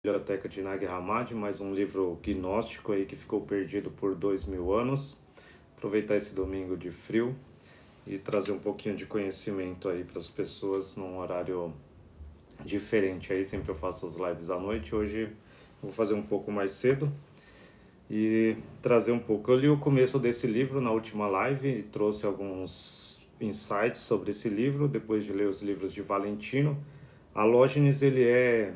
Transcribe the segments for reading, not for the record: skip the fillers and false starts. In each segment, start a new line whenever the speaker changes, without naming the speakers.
Biblioteca de Nag Hammadi, mais um livro gnóstico aí que ficou perdido por 2000 anos. Aproveitar esse domingo de frio e trazer um pouquinho de conhecimento aí para as pessoas num horário diferente. Aí sempre eu faço as lives à noite, hoje eu vou fazer um pouco mais cedo e trazer um pouco. Eu li o começo desse livro na última live e trouxe alguns insights sobre esse livro, depois de ler os livros de Valentino. Alógenes, ele é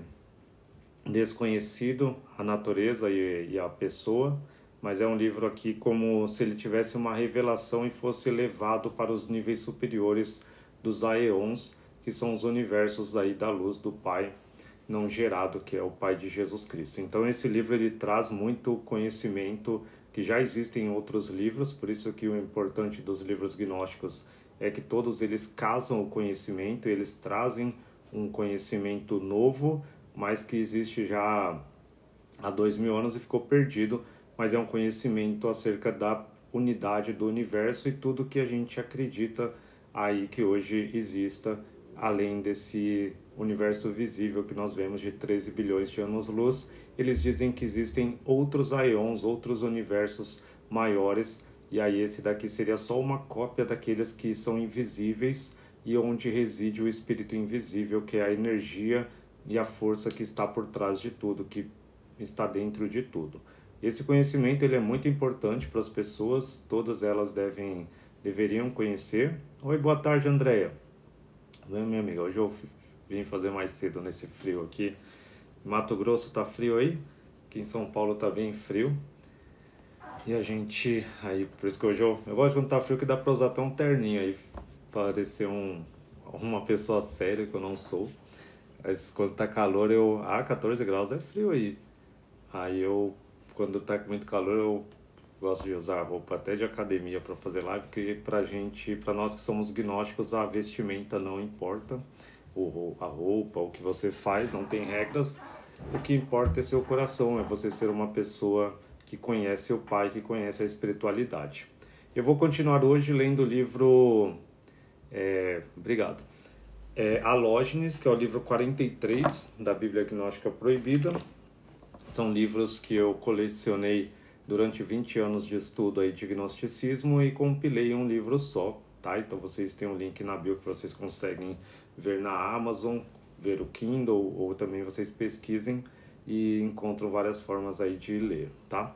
desconhecido, a natureza e a pessoa, mas é um livro aqui como se ele tivesse uma revelação e fosse elevado para os níveis superiores dos aeons, que são os universos aí da luz do Pai não gerado, que é o Pai de Jesus Cristo. Então esse livro ele traz muito conhecimento que já existe em outros livros, por isso que o importante dos livros gnósticos é que todos eles casam o conhecimento, eles trazem um conhecimento novo, mas que existe já há 2000 anos e ficou perdido, mas é um conhecimento acerca da unidade do universo e tudo que a gente acredita aí que hoje exista, além desse universo visível que nós vemos de 13 bilhões de anos-luz. Eles dizem que existem outros aeons, outros universos maiores, e aí esse daqui seria só uma cópia daqueles que são invisíveis e onde reside o espírito invisível, que é a energia e a força que está por trás de tudo, que está dentro de tudo. Esse conhecimento ele é muito importante para as pessoas, todas elas deveriam conhecer. Oi, boa tarde, Andréia. Oi, minha amiga, hoje eu vim fazer mais cedo nesse frio aqui. Mato Grosso tá frio aí? Aqui em São Paulo tá bem frio. E a gente, aí, por isso que hoje eu gosto quando tá frio que dá para usar até um terninho aí, parecer uma pessoa séria que eu não sou. Mas quando tá calor, 14 graus é frio aí. Aí quando tá com muito calor, eu gosto de usar roupa até de academia para fazer live, porque pra nós que somos gnósticos, a vestimenta não importa. A roupa, o que você faz, não tem regras. O que importa é seu coração, é você ser uma pessoa que conhece o Pai, que conhece a espiritualidade. Eu vou continuar hoje lendo o livro... obrigado. Alógenes, que é o livro 43 da Bíblia Gnóstica Proibida. São livros que eu colecionei durante 20 anos de estudo aí de gnosticismo e compilei em um livro só, tá? Então vocês têm um link na bio que vocês conseguem ver na Amazon, ver o Kindle, ou também vocês pesquisem e encontram várias formas aí de ler, tá?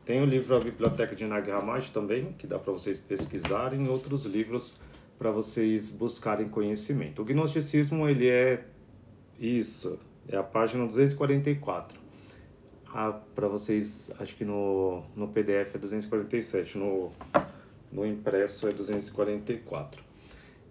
Tem o livro A Biblioteca de Nag Hammadi também, que dá para vocês pesquisarem, e outros livros para vocês buscarem conhecimento. O gnosticismo, ele é isso, é a página 244. Para vocês, acho que no PDF é 247, no impresso é 244.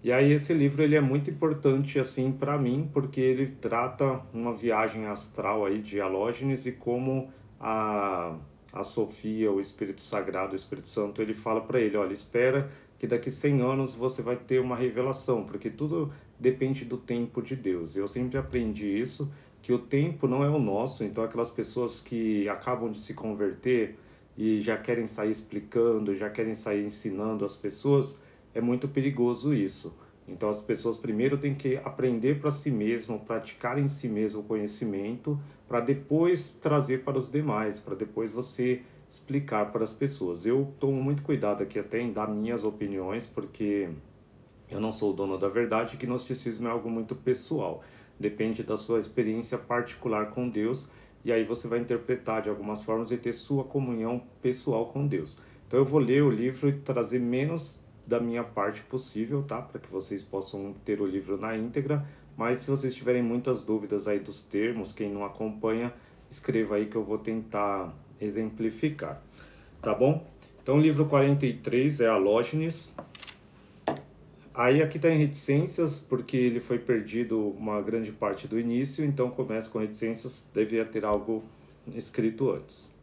E aí esse livro ele é muito importante assim para mim, porque ele trata uma viagem astral aí de Alógenes e como a Sofia, o Espírito Sagrado, o Espírito Santo, ele fala para ele, olha, espera que daqui 100 anos você vai ter uma revelação, porque tudo depende do tempo de Deus. Eu sempre aprendi isso, que o tempo não é o nosso, então aquelas pessoas que acabam de se converter e já querem sair explicando, já querem sair ensinando as pessoas, é muito perigoso isso. Então as pessoas primeiro têm que aprender para si mesmo, praticar em si mesmo o conhecimento, para depois trazer para os demais, para depois você explicar para as pessoas. Eu tomo muito cuidado aqui até em dar minhas opiniões, porque eu não sou o dono da verdade, que gnosticismo é algo muito pessoal. Depende da sua experiência particular com Deus, e aí você vai interpretar de algumas formas e ter sua comunhão pessoal com Deus. Então eu vou ler o livro e trazer menos da minha parte possível, tá? Para que vocês possam ter o livro na íntegra, mas se vocês tiverem muitas dúvidas aí dos termos, quem não acompanha, escreva aí que eu vou tentar exemplificar, tá bom? Então o livro 43 é Alógenes. Aí aqui está em reticências, porque ele foi perdido uma grande parte do início, então começa com reticências, devia ter algo escrito antes.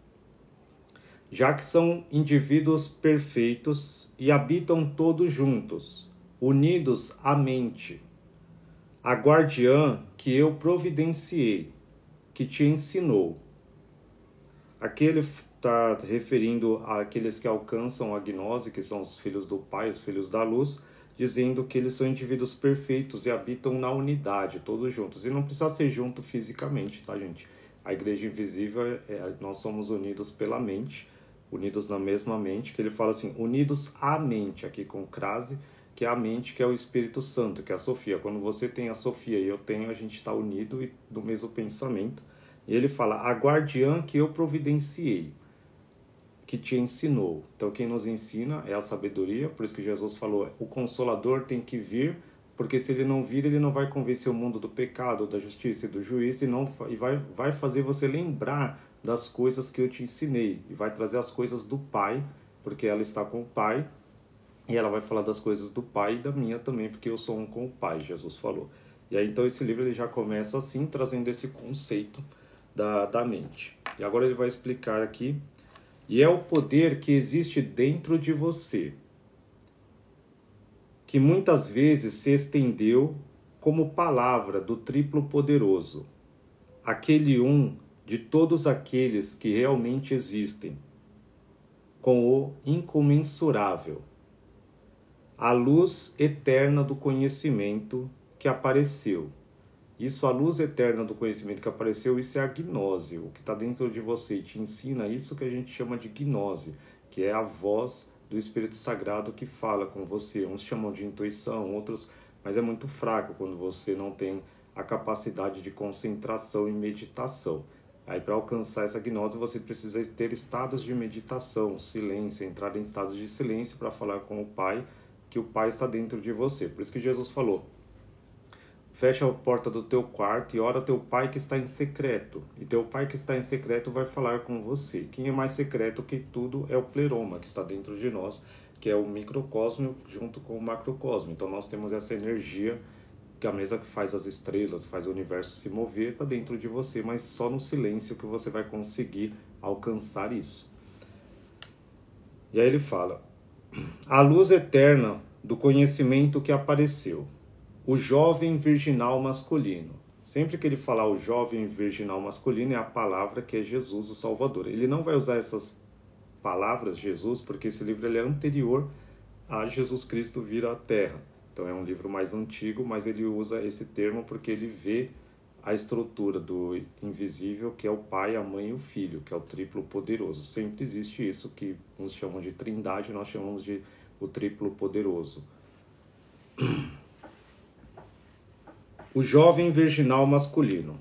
Já que são indivíduos perfeitos e habitam todos juntos, unidos à mente, a guardiã que eu providenciei, que te ensinou. Aqui ele está referindo àqueles que alcançam a gnose, que são os filhos do Pai, os filhos da luz, dizendo que eles são indivíduos perfeitos e habitam na unidade, todos juntos. E não precisa ser junto fisicamente, tá, gente? A igreja invisível, nós somos unidos pela mente, unidos na mesma mente, que ele fala assim, unidos à mente, aqui com crase, que é a mente, que é o Espírito Santo, que é a Sofia. Quando você tem a Sofia e eu tenho, a gente está unido e do mesmo pensamento. E ele fala, a guardiã que eu providenciei, que te ensinou. Então quem nos ensina é a sabedoria, por isso que Jesus falou, o Consolador tem que vir, porque se ele não vir, ele não vai convencer o mundo do pecado, da justiça e do juízo, e vai fazer você lembrar das coisas que eu te ensinei, e vai trazer as coisas do Pai, porque ela está com o Pai, e ela vai falar das coisas do Pai e da minha também, porque eu sou um com o Pai, Jesus falou. E aí então esse livro ele já começa assim, trazendo esse conceito da mente. E agora ele vai explicar aqui, e é o poder que existe dentro de você, que muitas vezes se estendeu como palavra do triplo poderoso, aquele um de todos aqueles que realmente existem, com o incomensurável, a luz eterna do conhecimento que apareceu. Isso, a luz eterna do conhecimento que apareceu, isso é a gnose, o que está dentro de você e te ensina isso que a gente chama de gnose, que é a voz do Espírito Sagrado que fala com você. Uns chamam de intuição, outros, mas é muito fraco quando você não tem a capacidade de concentração e meditação. Aí para alcançar essa gnose você precisa ter estados de meditação, silêncio, entrar em estados de silêncio para falar com o Pai, que o Pai está dentro de você. Por isso que Jesus falou, fecha a porta do teu quarto e ora teu Pai que está em secreto. E teu Pai que está em secreto vai falar com você. Quem é mais secreto que tudo é o pleroma, que está dentro de nós, que é o microcosmo junto com o macrocosmo. Então nós temos essa energia, que é a mesma que faz as estrelas, faz o universo se mover, está dentro de você, mas só no silêncio que você vai conseguir alcançar isso. E aí ele fala, a luz eterna do conhecimento que apareceu, o jovem virginal masculino. Sempre que ele falar o jovem virginal masculino, é a palavra que é Jesus, o Salvador. Ele não vai usar essas palavras, Jesus, porque esse livro ele é anterior a Jesus Cristo vir à Terra. Então é um livro mais antigo, mas ele usa esse termo porque ele vê a estrutura do invisível, que é o Pai, a Mãe e o Filho, que é o triplo poderoso. Sempre existe isso que uns chamam de trindade, nós chamamos de o triplo poderoso. O jovem virginal masculino,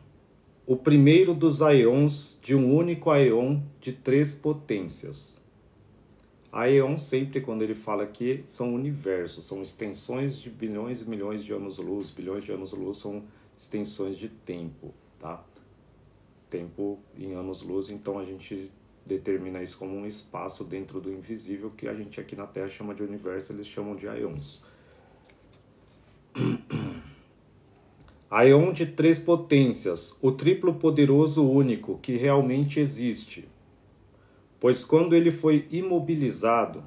o primeiro dos aeons de um único aeon de 3 potências. Aeon, sempre quando ele fala aqui, são universos, são extensões de bilhões e milhões de anos-luz. Bilhões de anos-luz são extensões de tempo, tá? Tempo em anos-luz, então a gente determina isso como um espaço dentro do invisível, que a gente aqui na Terra chama de universo, eles chamam de aeons. Aeon de 3 potências, o triplo poderoso único que realmente existe. Pois quando ele foi imobilizado,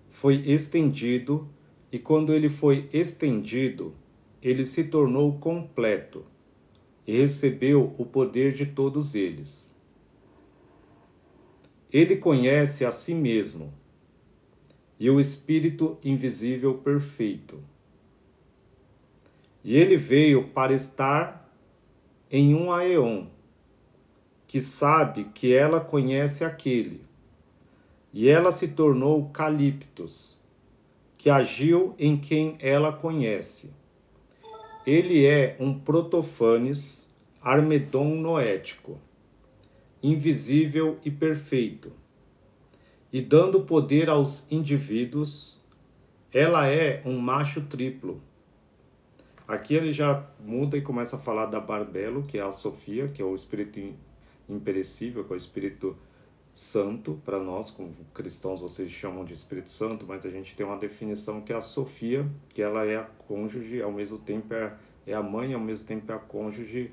foi estendido, e quando ele foi estendido, ele se tornou completo e recebeu o poder de todos eles. Ele conhece a si mesmo e o Espírito invisível perfeito. E ele veio para estar em um aeon, que sabe que ela conhece aquele. E ela se tornou Caliptos, que agiu em quem ela conhece. Ele é um protofanes Armedon noético, invisível e perfeito. E dando poder aos indivíduos, ela é um macho triplo. Aqui ele já muda e começa a falar da Barbelo, que é a Sofia, que é o espírito imperecível, que é o Espírito Santo. Para nós, como cristãos, vocês chamam de Espírito Santo, mas a gente tem uma definição que é a Sofia, que ela é a cônjuge, ao mesmo tempo é a mãe, ao mesmo tempo é a cônjuge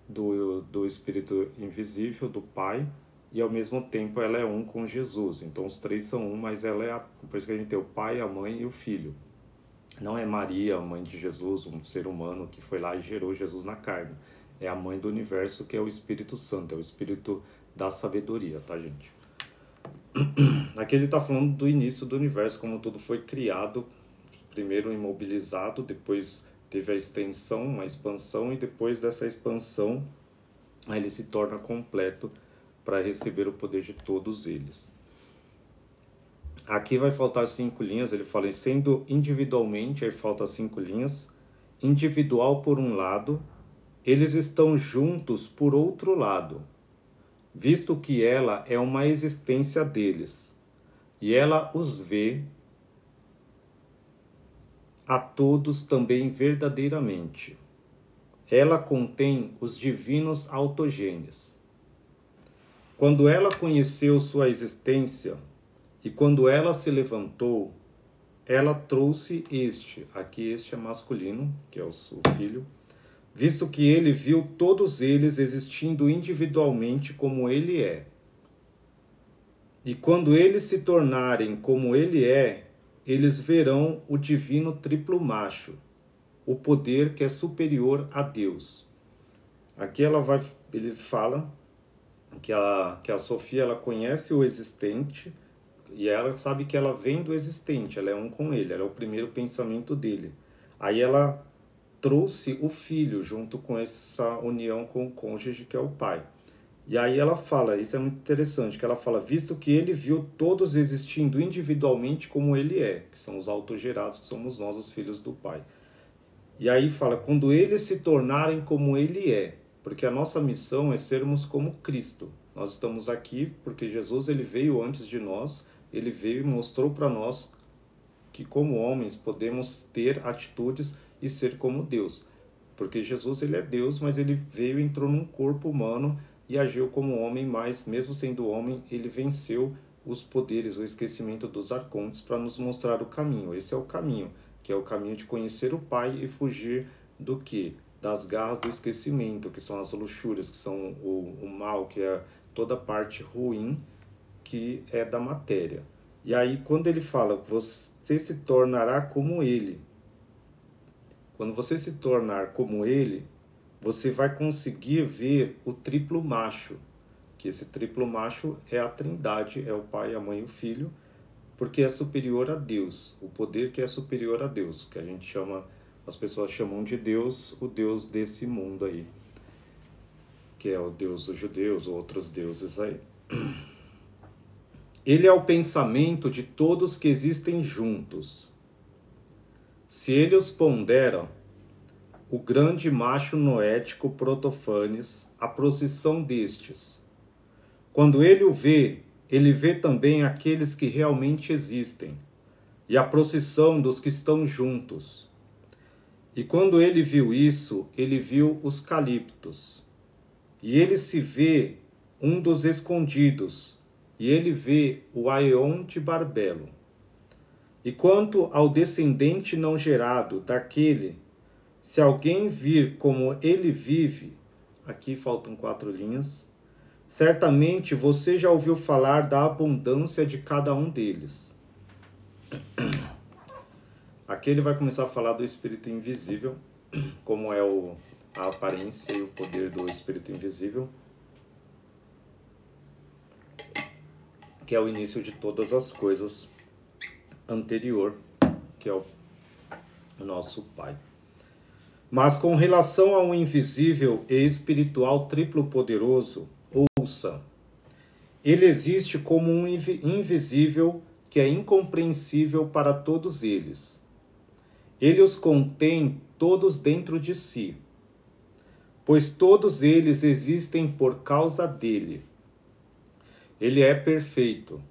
do Espírito Invisível, do Pai, e ao mesmo tempo ela é um com Jesus. Então os três são um, mas ela é por isso que a gente tem o Pai, a Mãe e o Filho. Não é Maria, a mãe de Jesus, um ser humano que foi lá e gerou Jesus na carne. É a mãe do universo, que é o Espírito Santo, é o Espírito da sabedoria, tá, gente? Aqui ele está falando do início do universo, como tudo foi criado, primeiro imobilizado, depois teve a extensão, uma expansão, e depois dessa expansão aí ele se torna completo para receber o poder de todos eles. Aqui vai faltar 5 linhas, ele fala, sendo individualmente, aí falta 5 linhas, individual por um lado, eles estão juntos por outro lado, visto que ela é uma existência deles, e ela os vê a todos também verdadeiramente. Ela contém os divinos autogenes. Quando ela conheceu sua existência, e quando ela se levantou, ela trouxe aqui este é masculino, que é o seu filho, visto que ele viu todos eles existindo individualmente como ele é. E quando eles se tornarem como ele é, eles verão o divino triplo macho, o poder que é superior a Deus. Aqui ele fala que a Sofia ela conhece o existente e ela sabe que ela vem do existente, ela é um com ele, ela é o primeiro pensamento dele. Aí ela trouxe o filho junto com essa união com o cônjuge que é o pai. E aí ela fala, isso é muito interessante, que ela fala, visto que ele viu todos existindo individualmente como ele é, que são os autogerados, que somos nós, os filhos do pai. E aí fala, quando eles se tornarem como ele é, porque a nossa missão é sermos como Cristo. Nós estamos aqui porque Jesus ele veio antes de nós, ele veio e mostrou para nós que como homens podemos ter atitudes e ser como Deus. Porque Jesus ele é Deus, mas ele veio e entrou num corpo humano e agiu como homem, mas mesmo sendo homem, ele venceu os poderes, o esquecimento dos arcontes para nos mostrar o caminho. Esse é o caminho, que é o caminho de conhecer o Pai e fugir do quê? Das garras do esquecimento, que são as luxúrias, que são o mal, que é toda a parte ruim que é da matéria. E aí quando ele fala, você se tornará como ele. Quando você se tornar como ele, você vai conseguir ver o triplo macho, que esse triplo macho é a Trindade, é o Pai, a Mãe e o Filho, porque é superior a Deus, o poder que é superior a Deus, que a gente chama, as pessoas chamam de Deus, o Deus desse mundo aí, que é o Deus dos judeus ou outros deuses aí. Ele é o pensamento de todos que existem juntos. Se ele os pondera, o grande macho noético Protofanes, a procissão destes. Quando ele o vê, ele vê também aqueles que realmente existem, e a procissão dos que estão juntos. E quando ele viu isso, ele viu os caliptos. E ele se vê um dos escondidos, e ele vê o Aeon de Barbelo. E quanto ao descendente não gerado daquele, se alguém vir como ele vive, aqui faltam 4 linhas, certamente você já ouviu falar da abundância de cada um deles. Aqui ele vai começar a falar do espírito invisível, como é a aparência e o poder do espírito invisível, que é o início de todas as coisas anterior, que é o nosso Pai. Mas com relação ao invisível e espiritual triplo poderoso, ouça, ele existe como um invisível que é incompreensível para todos eles. Ele os contém todos dentro de si, pois todos eles existem por causa dele. Ele é perfeito,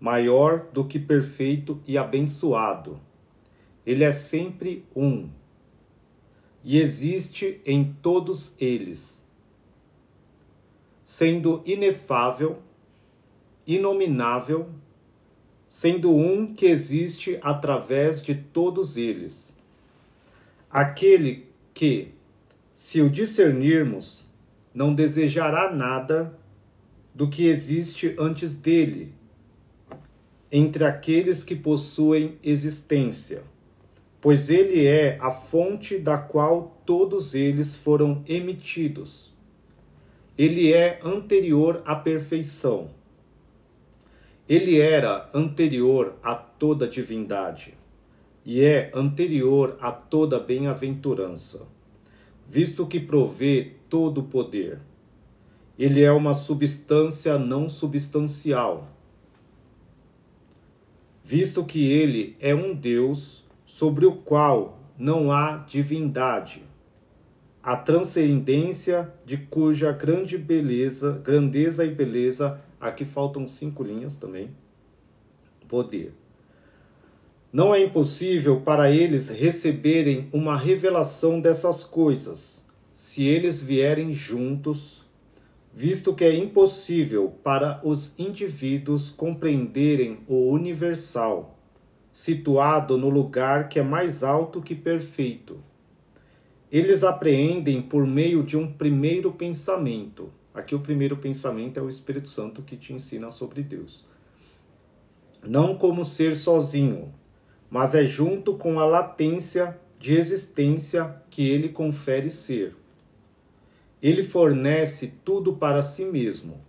maior do que perfeito e abençoado. Ele é sempre um, e existe em todos eles, sendo inefável, inominável, sendo um que existe através de todos eles. Aquele que, se o discernirmos, não desejará nada do que existe antes dele, entre aqueles que possuem existência, pois ele é a fonte da qual todos eles foram emitidos. Ele é anterior à perfeição. Ele era anterior a toda divindade, e é anterior a toda bem-aventurança, visto que provê todo o poder. ele é uma substância não substancial, visto que ele é um Deus sobre o qual não há divindade, a transcendência de cuja grandeza e beleza, aqui faltam 5 linhas também, poder. Não é impossível para eles receberem uma revelação dessas coisas, se eles vierem juntos, visto que é impossível para os indivíduos compreenderem o universal, situado no lugar que é mais alto que perfeito. Eles apreendem por meio de um primeiro pensamento. Aqui o primeiro pensamento é o Espírito Santo que te ensina sobre Deus. Não como ser sozinho, mas é junto com a latência de existência que ele confere ser. Ele fornece tudo para si mesmo,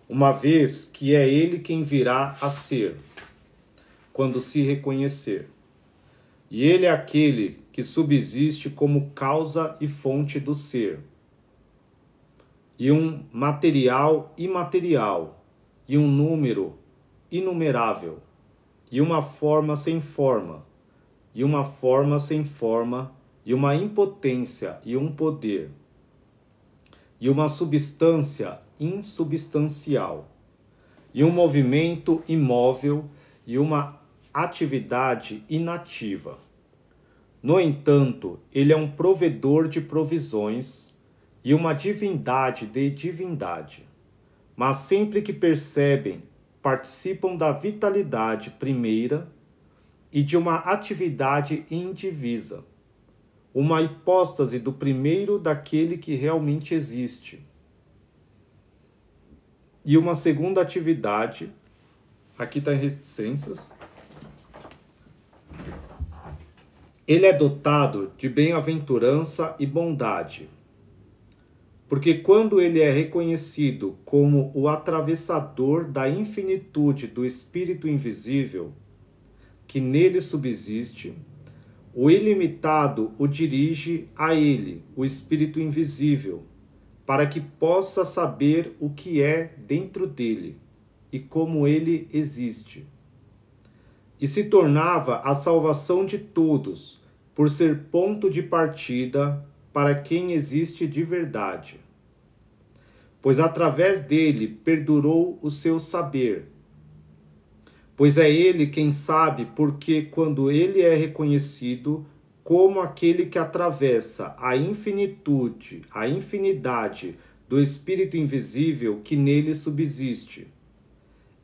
uma vez que é ele quem virá a ser, quando se reconhecer. E ele é aquele que subsiste como causa e fonte do ser, e um material imaterial, e um número inumerável, e uma forma sem forma, e uma forma sem forma, e uma impotência e um poder, e uma substância insubstancial, e um movimento imóvel, e uma atividade inativa. No entanto, ele é um provedor de provisões e uma divindade de divindade. Mas sempre que percebem, participam da vitalidade primeira e de uma atividade indivisa, uma hipóstase do primeiro daquele que realmente existe. E uma segunda atividade, aqui está em reticências. Ele é dotado de bem-aventurança e bondade, porque quando ele é reconhecido como o atravessador da infinitude do Espírito invisível, que nele subsiste, o ilimitado o dirige a ele, o Espírito invisível, para que possa saber o que é dentro dele e como ele existe. E se tornava a salvação de todos, por ser ponto de partida para quem existe de verdade. Pois através dele perdurou o seu saber. Pois é ele quem sabe, porque quando ele é reconhecido como aquele que atravessa a infinitude, a infinidade do Espírito invisível que nele subsiste.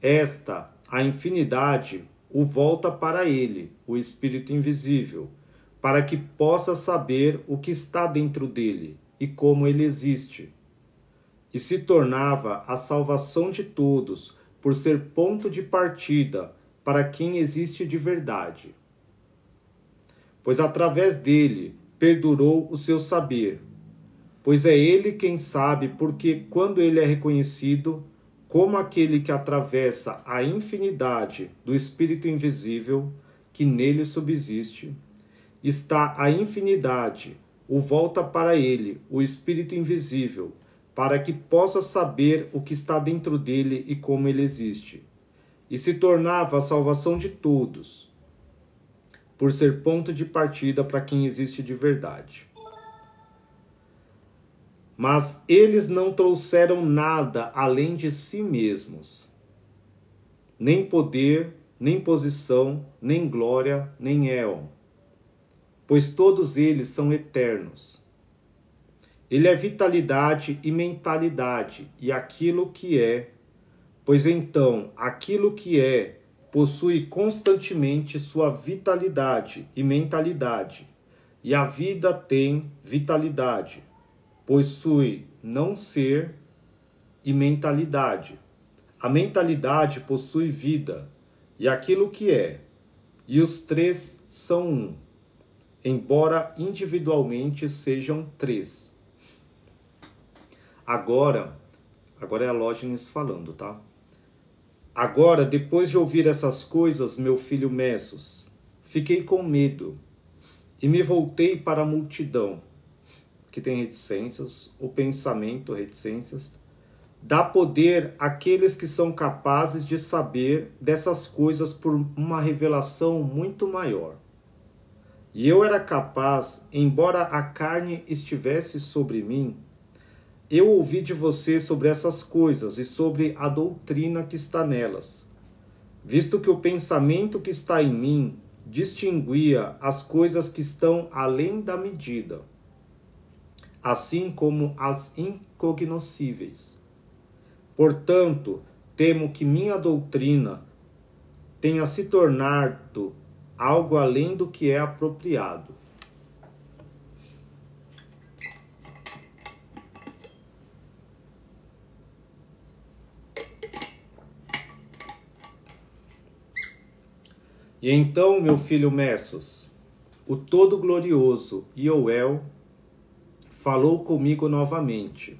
Esta, a infinidade, o volta para ele, o Espírito invisível, para que possa saber o que está dentro dele e como ele existe. E se tornava a salvação de todos, por ser ponto de partida para quem existe de verdade. Pois através dele perdurou o seu saber, pois é ele quem sabe, porque quando ele é reconhecido como aquele que atravessa a infinidade do Espírito invisível que nele subsiste, está a infinidade, o volta para ele, o Espírito invisível, para que possa saber o que está dentro dele e como ele existe. E se tornava a salvação de todos, por ser ponto de partida para quem existe de verdade. Mas eles não trouxeram nada além de si mesmos, nem poder, nem posição, nem glória, nem éon, pois todos eles são eternos. Ele é vitalidade e mentalidade, e aquilo que é, pois então aquilo que é possui constantemente sua vitalidade e mentalidade, e a vida tem vitalidade, possui não ser e mentalidade. A mentalidade possui vida, e aquilo que é, e os três são um, embora individualmente sejam três. Agora é a Lógenes falando, tá? Agora, depois de ouvir essas coisas, meu filho Messos, fiquei com medo e me voltei para a multidão, que tem reticências, o pensamento, reticências, dá poder àqueles que são capazes de saber dessas coisas por uma revelação muito maior. E eu era capaz, embora a carne estivesse sobre mim, eu ouvi de você sobre essas coisas e sobre a doutrina que está nelas, visto que o pensamento que está em mim distinguia as coisas que estão além da medida, assim como as incognoscíveis. Portanto, temo que minha doutrina tenha se tornado algo além do que é apropriado. E então, meu filho Messos, o Todo-Glorioso Ioel falou comigo novamente.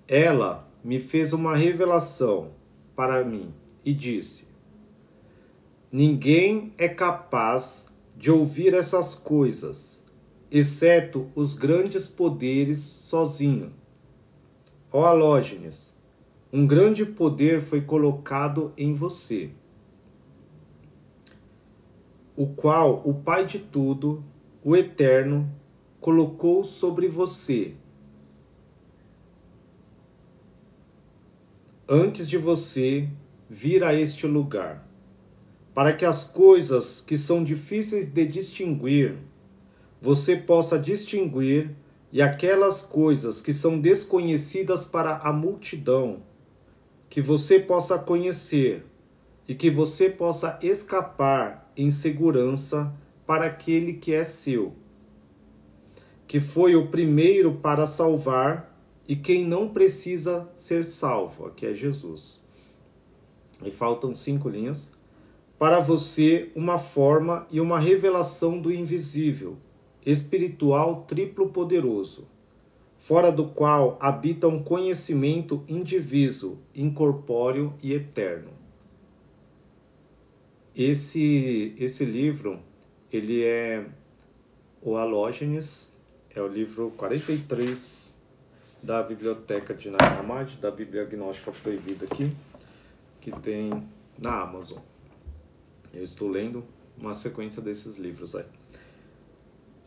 Ela me fez uma revelação para mim e disse: ninguém é capaz de ouvir essas coisas, exceto os grandes poderes sozinho. Ó Alógenes, um grande poder foi colocado em você, o qual o Pai de tudo, o Eterno, colocou sobre você, antes de você vir a este lugar, para que as coisas que são difíceis de distinguir, você possa distinguir, e aquelas coisas que são desconhecidas para a multidão, que você possa conhecer, e que você possa escapar em segurança para aquele que é seu, que foi o primeiro para salvar e quem não precisa ser salvo, que é Jesus. E faltam 5 linhas. Para você, uma forma e uma revelação do invisível, espiritual triplo poderoso, fora do qual habita um conhecimento indiviso, incorpóreo e eterno. Esse livro, ele é o Alógenes, é o livro 43 da Biblioteca de Nag Hammadi, da Bíblia Gnóstica Proibida aqui, que tem na Amazon. Eu estou lendo uma sequência desses livros aí.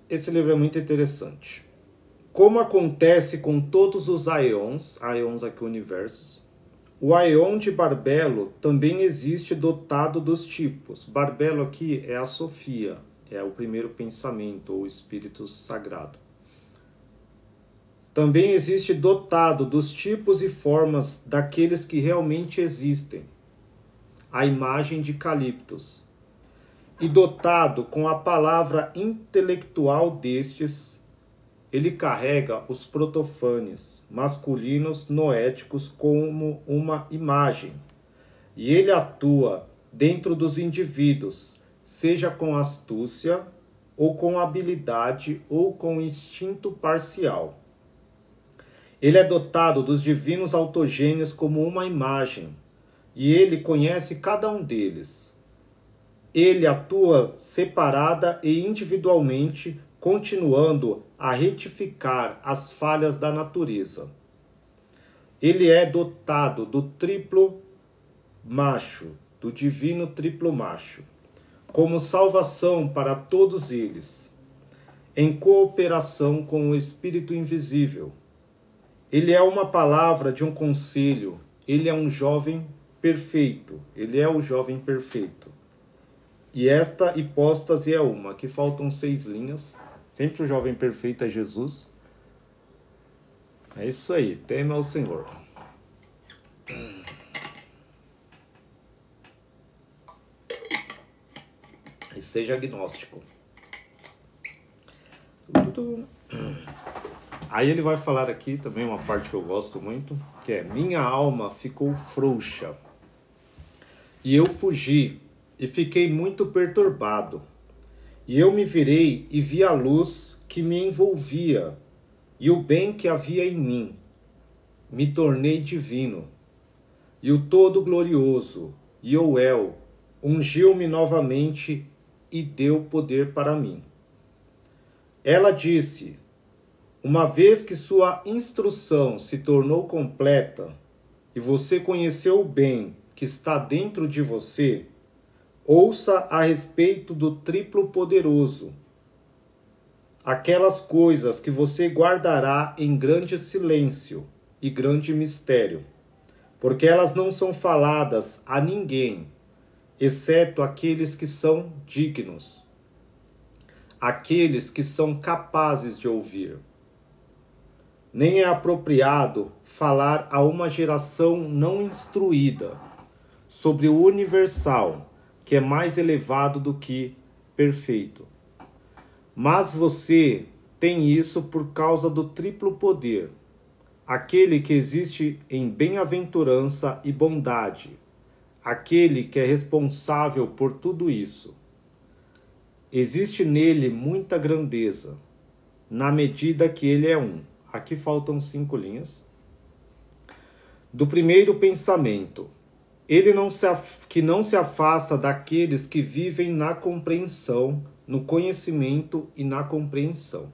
Esse livro é muito interessante. Como acontece com todos os aeons aqui universos, o aeon de Barbelo também existe dotado dos tipos. Barbelo aqui é a Sofia, é o primeiro pensamento, ou espírito sagrado. Também existe dotado dos tipos e formas daqueles que realmente existem, a imagem de Caliptos, e dotado com a palavra intelectual destes, ele carrega os protofanes masculinos noéticos como uma imagem, e ele atua dentro dos indivíduos, seja com astúcia, ou com habilidade, ou com instinto parcial. Ele é dotado dos divinos autogênios como uma imagem, e ele conhece cada um deles. Ele atua separada e individualmente, continuando a retificar as falhas da natureza. Ele é dotado do triplo macho, do divino triplo macho, como salvação para todos eles, em cooperação com o Espírito Invisível. Ele é uma palavra de um conselho, ele é um jovem perfeito, ele é o jovem perfeito. E esta hipóstase é uma, que faltam 6 linhas, sempre o jovem perfeito é Jesus. É isso aí, teme ao Senhor. E seja agnóstico. Aí ele vai falar aqui também uma parte que eu gosto muito, que é: minha alma ficou frouxa, e eu fugi, e fiquei muito perturbado. E eu me virei e vi a luz que me envolvia, e o bem que havia em mim. Me tornei divino. E o Todo-Glorioso, Ioel, ungiu-me novamente e deu poder para mim. Ela disse: Uma vez que sua instrução se tornou completa e você conheceu o bem que está dentro de você, ouça a respeito do triplo poderoso, aquelas coisas que você guardará em grande silêncio e grande mistério, porque elas não são faladas a ninguém, exceto aqueles que são dignos, aqueles que são capazes de ouvir. Nem é apropriado falar a uma geração não instruída sobre o universal, que é mais elevado do que perfeito. Mas você tem isso por causa do triplo poder, aquele que existe em bem-aventurança e bondade, aquele que é responsável por tudo isso. Existe nele muita grandeza, na medida que ele é um. Aqui faltam 5 linhas. Do primeiro pensamento, ele que não se afasta daqueles que vivem na compreensão, no conhecimento e na compreensão.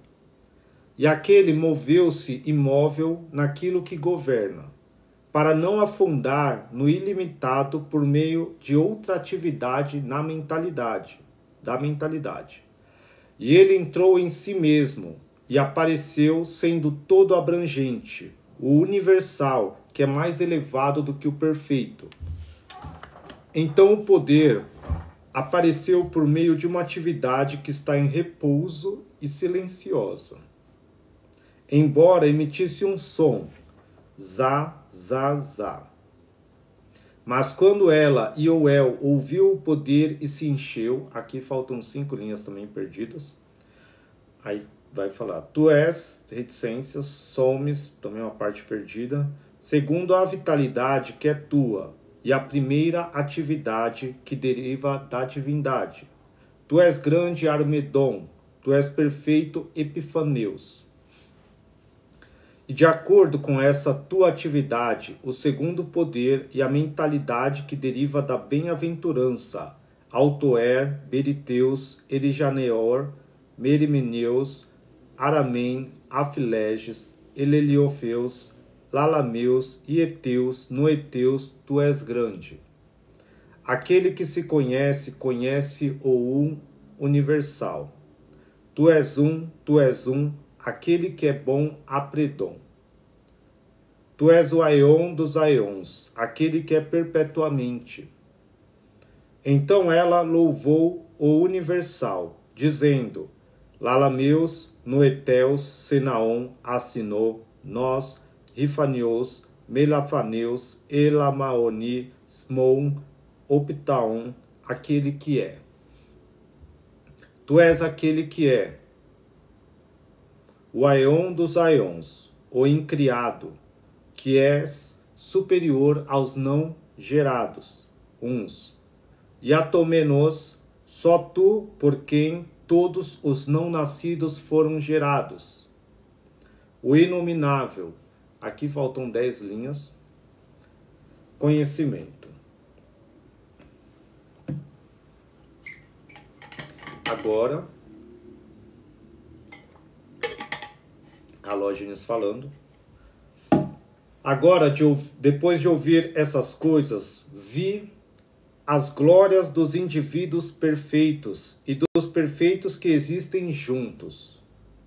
E aquele moveu-se imóvel naquilo que governa, para não afundar no ilimitado por meio de outra atividade da mentalidade. E ele entrou em si mesmo e apareceu sendo todo abrangente, o universal, que é mais elevado do que o perfeito. Então o poder apareceu por meio de uma atividade que está em repouso e silenciosa. Embora emitisse um som, zá, zá, zá. Mas quando ela, Ioel, ouviu o poder e se encheu, aqui faltam 5 linhas também perdidas, aí vai falar, tu és, reticências, somes, também uma parte perdida, segundo a vitalidade que é tua, e a primeira atividade que deriva da divindade. Tu és grande Armedon, tu és perfeito Epifaneus. E de acordo com essa tua atividade, o segundo poder e a mentalidade que deriva da bem-aventurança, Altoer, Beriteus, Erijaneor, Merimeneus, Aramém, Afileges, Eleliofeus, Lalameus e Eteus, Noeteus, tu és grande. Aquele que se conhece, conhece o um universal. Tu és um, aquele que é bom Apredon. Tu és o Aion dos Aions, aquele que é perpetuamente. Então ela louvou o universal, dizendo, Lalameus, Noeteus, Senaon, Assinou, Nós, Rifaneus, Melafaneus, Elamaoni, Smon, Optaon, aquele que é. Tu és aquele que é, o Aion dos Aions, o incriado, que és superior aos não gerados, uns. E Atomenos, só tu por quem todos os não nascidos foram gerados. O inominável, aqui faltam 10 linhas, conhecimento. Agora, Alógenes falando. Agora, depois de ouvir essas coisas, vi as glórias dos indivíduos perfeitos e dos perfeitos que existem juntos,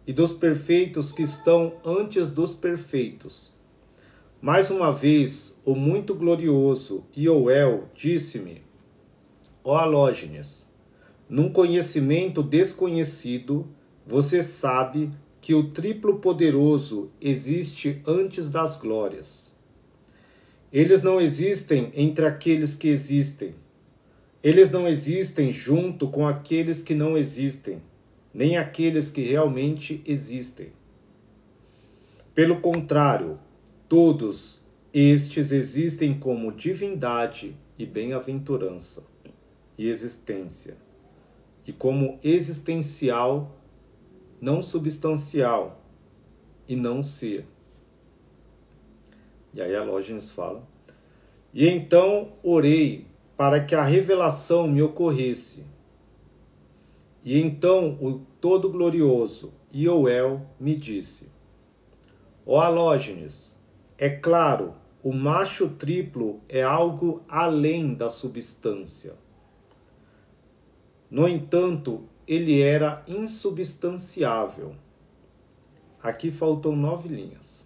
e dos perfeitos que estão antes dos perfeitos. Mais uma vez, o muito glorioso Ioel disse-me, ó Alógenes, num conhecimento desconhecido, você sabe que o triplo poderoso existe antes das glórias. Eles não existem entre aqueles que existem. Eles não existem junto com aqueles que não existem, nem aqueles que realmente existem. Pelo contrário, todos estes existem como divindade e bem-aventurança e existência, e como existencial, não substancial e não ser. E aí Alógenes fala, e então orei para que a revelação me ocorresse. E então o Todo-Glorioso, Ioel, me disse, Ó halógenes, é claro, o macho triplo é algo além da substância. No entanto, ele era insubstanciável. Aqui faltam 9 linhas.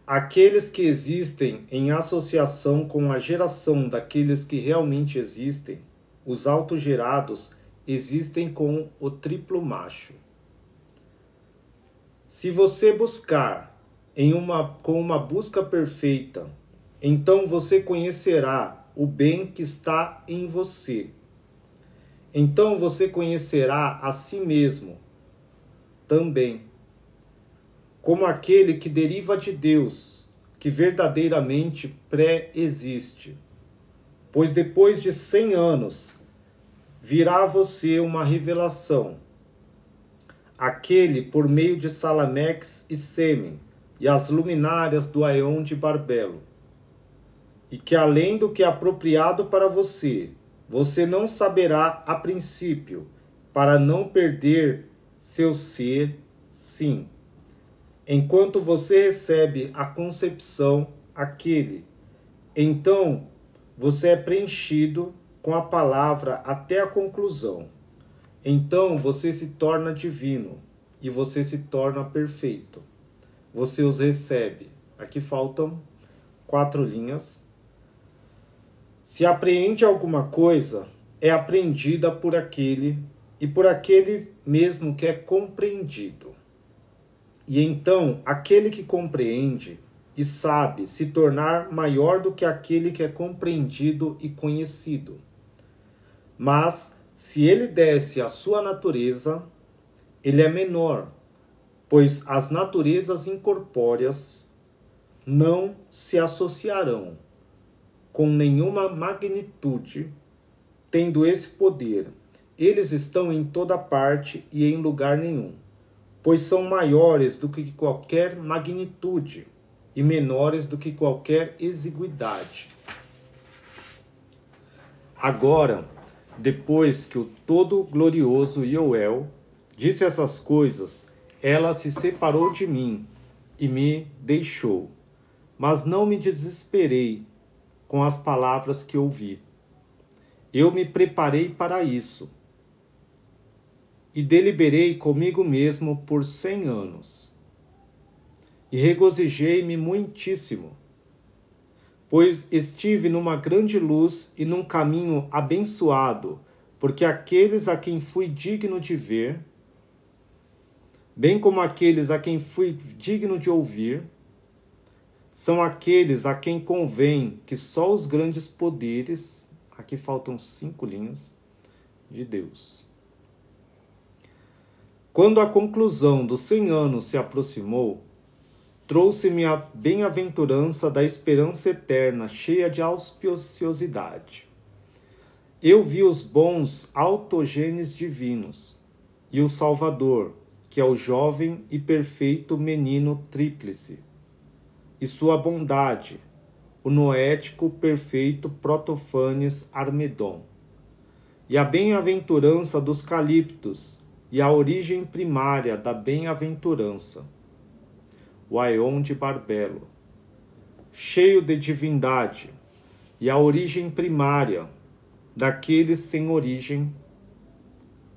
Aqueles que existem em associação com a geração daqueles que realmente existem, os autogerados, existem com o triplo macho. Se você buscar com uma busca perfeita, então você conhecerá o bem que está em você. Então você conhecerá a si mesmo também, como aquele que deriva de Deus, que verdadeiramente pré-existe. Pois depois de 100 anos, virá a você uma revelação. Aquele por meio de Salamex e Sêmen, e as luminárias do Aeon de Barbelo. E que além do que é apropriado para você, você não saberá a princípio, para não perder seu ser, sim. Enquanto você recebe a concepção, aquele, então você é preenchido com a palavra até a conclusão. Então você se torna divino e você se torna perfeito. Você os recebe. Aqui faltam 4 linhas. Se apreende alguma coisa, é apreendida por aquele e por aquele mesmo que é compreendido. E então, aquele que compreende e sabe se tornar maior do que aquele que é compreendido e conhecido. Mas, se ele desce a sua natureza, ele é menor, pois as naturezas incorpóreas não se associarão com nenhuma magnitude, tendo esse poder. Eles estão em toda parte e em lugar nenhum, pois são maiores do que qualquer magnitude e menores do que qualquer exiguidade. Agora, depois que o todo-glorioso Yoel disse essas coisas, ela se separou de mim e me deixou. Mas não me desesperei com as palavras que ouvi. Eu me preparei para isso e deliberei comigo mesmo por 100 anos. E regozijei-me muitíssimo, pois estive numa grande luz e num caminho abençoado, porque aqueles a quem fui digno de ver, bem como aqueles a quem fui digno de ouvir, são aqueles a quem convém que só os grandes poderes, aqui faltam 5 linhas, de Deus. Quando a conclusão dos 100 anos se aproximou, trouxe-me a bem-aventurança da esperança eterna, cheia de auspiciosidade. Eu vi os bons autogenes divinos, e o Salvador, que é o jovem e perfeito menino tríplice, e sua bondade, o noético perfeito Protofanes Armedon, e a bem-aventurança dos caliptos, e a origem primária da bem-aventurança, o Aeon de Barbelo, cheio de divindade, e a origem primária daqueles sem origem,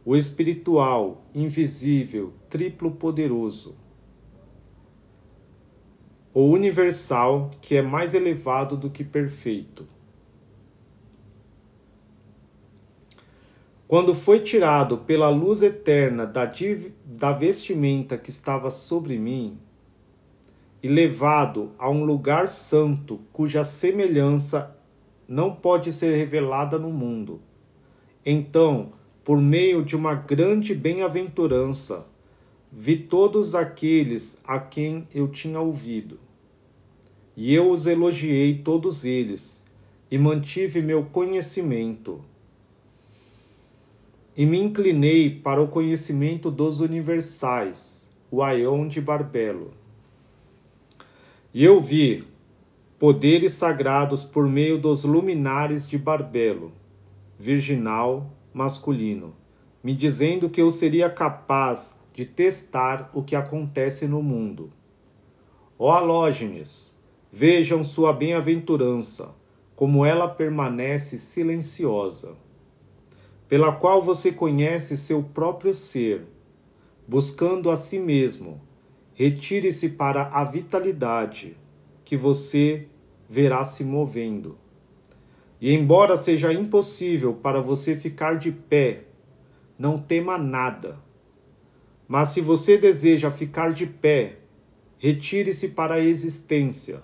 o espiritual, invisível, triplo poderoso, o universal, que é mais elevado do que perfeito. Quando foi tirado pela luz eterna da vestimenta que estava sobre mim, e levado a um lugar santo, cuja semelhança não pode ser revelada no mundo, então, por meio de uma grande bem-aventurança, vi todos aqueles a quem eu tinha ouvido. E eu os elogiei todos eles, e mantive meu conhecimento. E me inclinei para o conhecimento dos universais, o Aeon de Barbelo. E eu vi poderes sagrados por meio dos luminares de Barbelo, virginal, masculino, me dizendo que eu seria capaz de testar o que acontece no mundo. Ó Alógenes, vejam sua bem-aventurança, como ela permanece silenciosa, pela qual você conhece seu próprio ser, buscando a si mesmo. Retire-se para a vitalidade, que você verá se movendo. E embora seja impossível para você ficar de pé, não tema nada. Mas se você deseja ficar de pé, retire-se para a existência,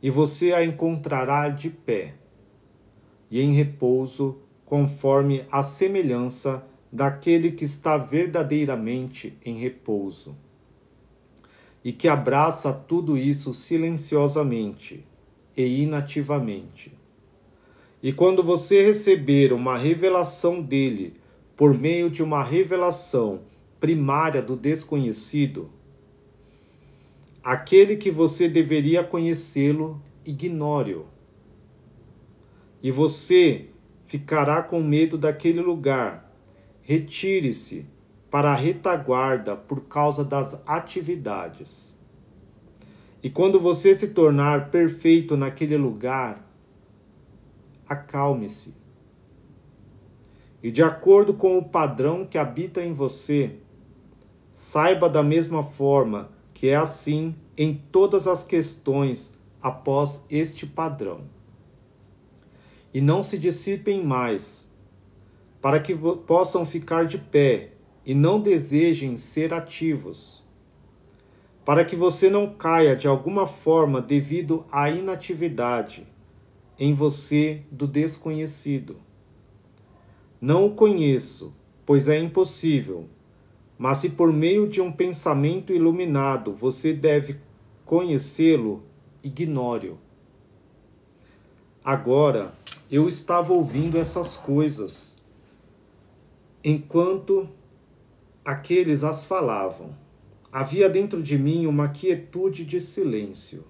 e você a encontrará de pé, e em repouso, conforme a semelhança daquele que está verdadeiramente em repouso, e que abraça tudo isso silenciosamente e inativamente. E quando você receber uma revelação dele, por meio de uma revelação primária do desconhecido, aquele que você deveria conhecê-lo, ignore-o. E você ficará com medo daquele lugar. Retire-se para a retaguarda por causa das atividades. E quando você se tornar perfeito naquele lugar, acalme-se. E de acordo com o padrão que habita em você, saiba da mesma forma que é assim em todas as questões após este padrão. E não se dissipem mais, para que possam ficar de pé e não desejem ser ativos, para que você não caia de alguma forma devido à inatividade em você do desconhecido. Não o conheço, pois é impossível, mas se por meio de um pensamento iluminado você deve conhecê-lo, ignore-o. Agora, eu estava ouvindo essas coisas, enquanto aqueles as falavam. Havia dentro de mim uma quietude de silêncio,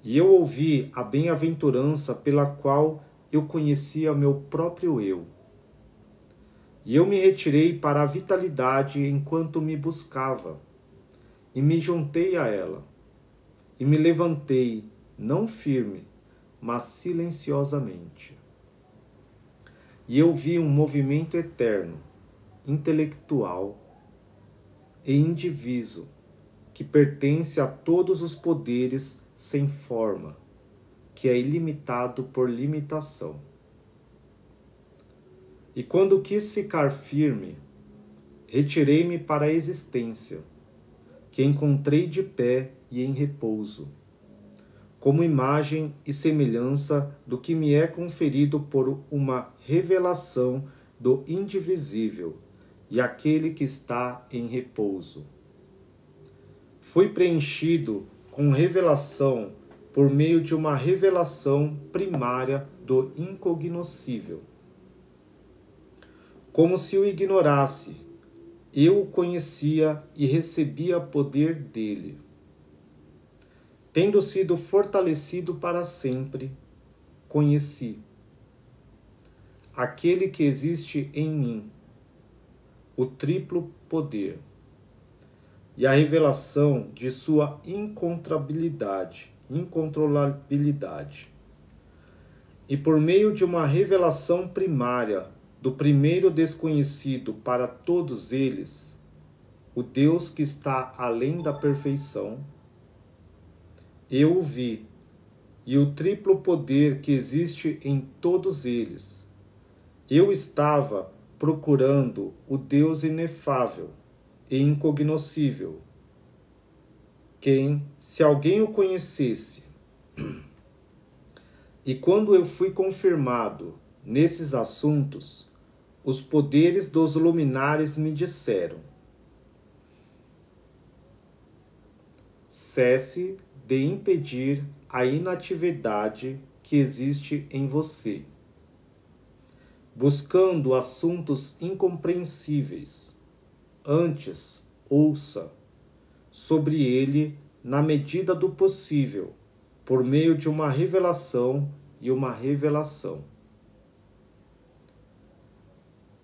e eu ouvi a bem-aventurança pela qual eu conhecia meu próprio eu. E eu me retirei para a vitalidade enquanto me buscava, e me juntei a ela, e me levantei, não firme, mas silenciosamente. E eu vi um movimento eterno, intelectual e indiviso, que pertence a todos os poderes sem forma, que é ilimitado por limitação. E quando quis ficar firme, retirei-me para a existência, que encontrei de pé e em repouso, como imagem e semelhança do que me é conferido por uma revelação do indivisível e aquele que está em repouso. Fui preenchido com revelação por meio de uma revelação primária do incognoscível. Como se o ignorasse, eu o conhecia e recebia poder dele. Tendo sido fortalecido para sempre, conheci aquele que existe em mim, o triplo poder, e a revelação de sua incontrolabilidade. E por meio de uma revelação primária do primeiro desconhecido para todos eles, o Deus que está além da perfeição, eu o vi, e o triplo poder que existe em todos eles. Eu estava procurando o Deus inefável e incognoscível, quem, se alguém o conhecesse, e quando eu fui confirmado nesses assuntos, os poderes dos luminares me disseram: cesse de impedir a inatividade que existe em você, buscando assuntos incompreensíveis. Antes, ouça sobre ele na medida do possível, por meio de uma revelação e uma revelação.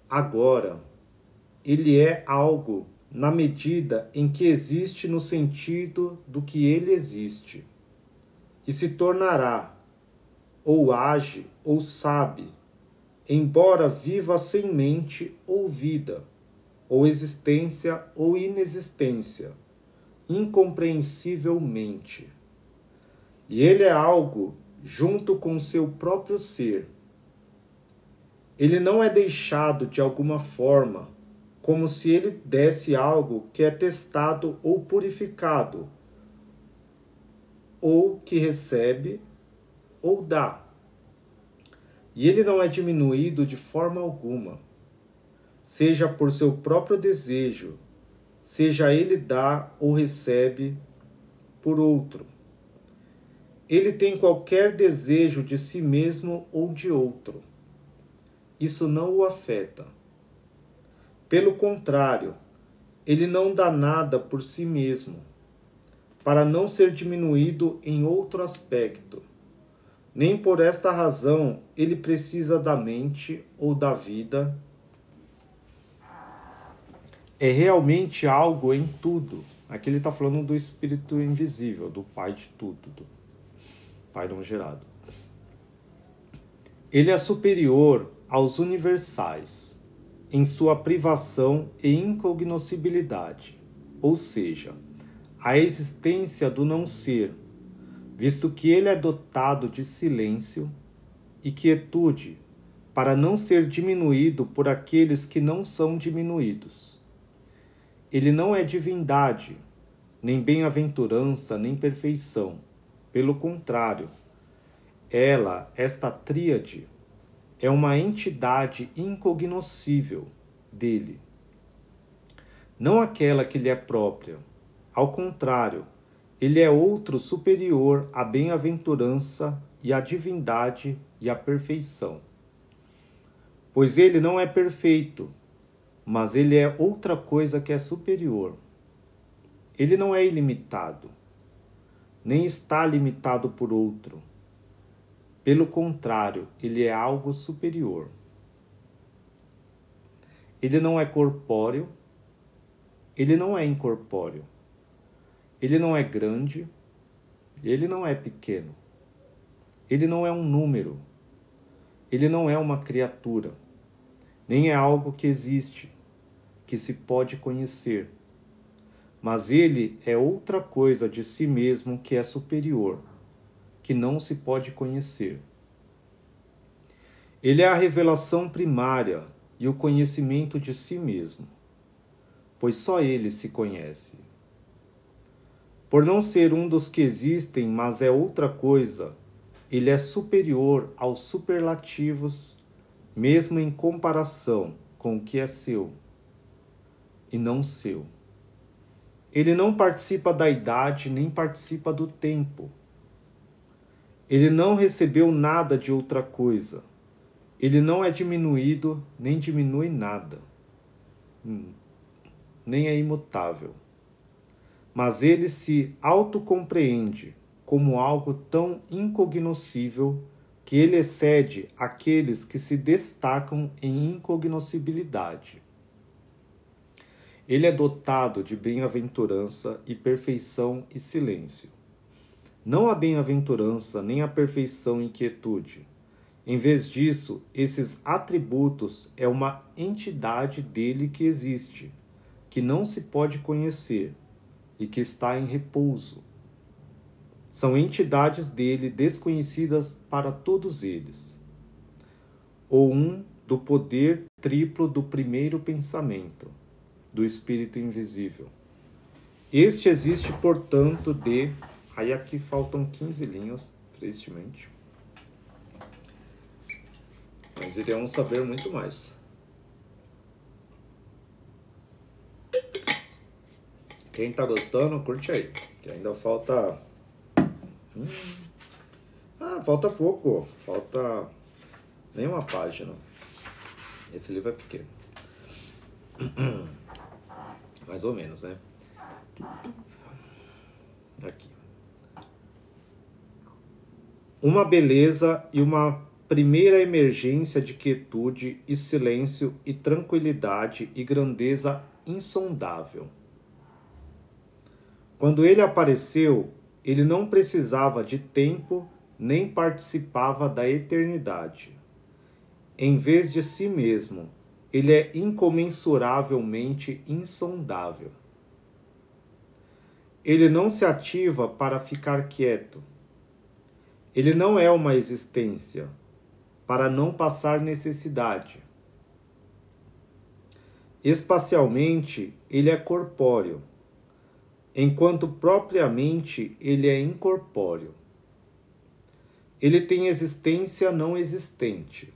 Agora, ele é algo na medida em que existe no sentido do que ele existe, e se tornará, ou age, ou sabe, embora viva sem mente ou vida, ou existência ou inexistência, incompreensivelmente. E ele é algo junto com seu próprio ser. Ele não é deixado de alguma forma, como se ele desse algo que é testado ou purificado, ou que recebe ou dá. E ele não é diminuído de forma alguma, seja por seu próprio desejo, seja ele dá ou recebe por outro. Ele tem qualquer desejo de si mesmo ou de outro. Isso não o afeta. Pelo contrário, ele não dá nada por si mesmo, para não ser diminuído em outro aspecto. Nem por esta razão ele precisa da mente ou da vida. É realmente algo em tudo. Aqui ele está falando do espírito invisível, do Pai de tudo, do Pai não gerado. Ele é superior aos universais em sua privação e incognoscibilidade, ou seja, a existência do não ser, visto que ele é dotado de silêncio e quietude para não ser diminuído por aqueles que não são diminuídos. Ele não é divindade, nem bem-aventurança, nem perfeição. Pelo contrário, esta tríade, é uma entidade incognoscível dele, não aquela que lhe é própria. Ao contrário, ele é outro superior à bem-aventurança e à divindade e à perfeição. Pois ele não é perfeito, mas ele é outra coisa que é superior. Ele não é ilimitado, nem está limitado por outro. Pelo contrário, ele é algo superior. Ele não é corpóreo, ele não é incorpóreo. Ele não é grande, ele não é pequeno. Ele não é um número, ele não é uma criatura, nem é algo que existe, que se pode conhecer. Mas ele é outra coisa de si mesmo que é superior, que não se pode conhecer. Ele é a revelação primária e o conhecimento de si mesmo, pois só ele se conhece. Por não ser um dos que existem, mas é outra coisa, ele é superior aos superlativos, mesmo em comparação com o que é seu e não seu. Ele não participa da idade, nem participa do tempo. Ele não recebeu nada de outra coisa. Ele não é diminuído, nem diminui nada. Nem é imutável. Mas ele se autocompreende como algo tão incognoscível que ele excede aqueles que se destacam em incognoscibilidade. Ele é dotado de bem-aventurança e perfeição e silêncio. Não a bem-aventurança nem a perfeição e quietude. Em vez disso, esses atributos é uma entidade dele que existe, que não se pode conhecer e que está em repouso. São entidades dele desconhecidas para todos eles. Ou do poder triplo do primeiro pensamento, do espírito invisível. Este existe, portanto, de... Aí aqui faltam 15 linhas, tristemente. Mas iremos saber muito mais. Quem tá gostando, curte aí. Que ainda falta... falta pouco. Falta nem uma página. Esse livro é pequeno. Mais ou menos, né? Aqui. Uma beleza e uma primeira emergência de quietude e silêncio e tranquilidade e grandeza insondável. Quando ele apareceu, ele não precisava de tempo nem participava da eternidade. Em vez de si mesmo, ele é incomensuravelmente insondável. Ele não se ativa para ficar quieto. Ele não é uma existência para não passar necessidade. Espacialmente, ele é corpóreo, enquanto propriamente ele é incorpóreo. Ele tem existência não existente.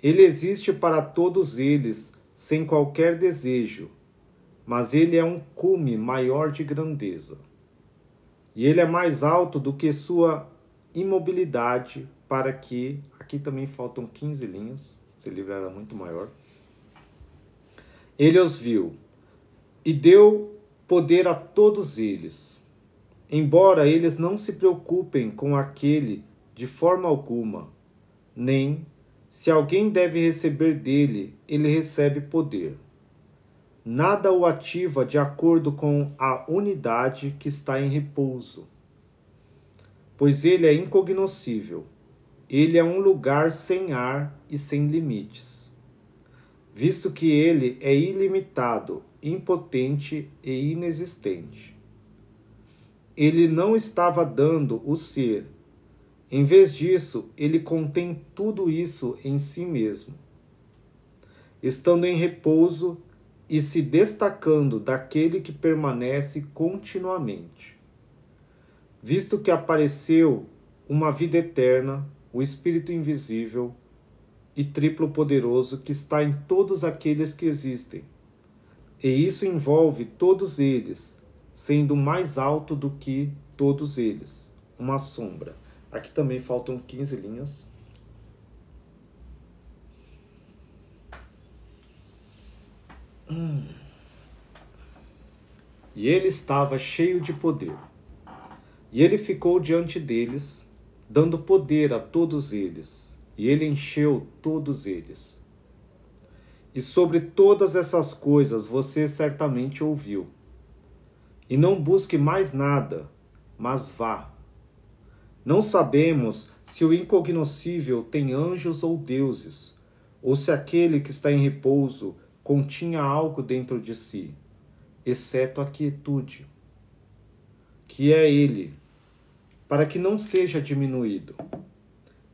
Ele existe para todos eles sem qualquer desejo, mas ele é um cume maior de grandeza. E ele é mais alto do que sua imobilidade para que... Aqui também faltam 15 linhas, esse livro era muito maior. Ele os viu e deu poder a todos eles, embora eles não se preocupem com aquele de forma alguma, nem, se alguém deve receber dele, ele recebe poder. Nada o ativa de acordo com a unidade que está em repouso, pois ele é incognoscível. Ele é um lugar sem ar e sem limites, visto que ele é ilimitado, impotente e inexistente. Ele não estava dando o ser. Em vez disso, ele contém tudo isso em si mesmo, estando em repouso e se destacando daquele que permanece continuamente. Visto que apareceu uma vida eterna, o Espírito invisível e triplo poderoso que está em todos aqueles que existem, e isso envolve todos eles, sendo mais alto do que todos eles, uma sombra. Aqui também faltam 15 linhas. E ele estava cheio de poder. E ele ficou diante deles, dando poder a todos eles. E ele encheu todos eles. E sobre todas essas coisas você certamente ouviu. E não busque mais nada, mas vá. Não sabemos se o incognoscível tem anjos ou deuses, ou se aquele que está em repouso continha algo dentro de si, exceto a quietude, que é ele, para que não seja diminuído.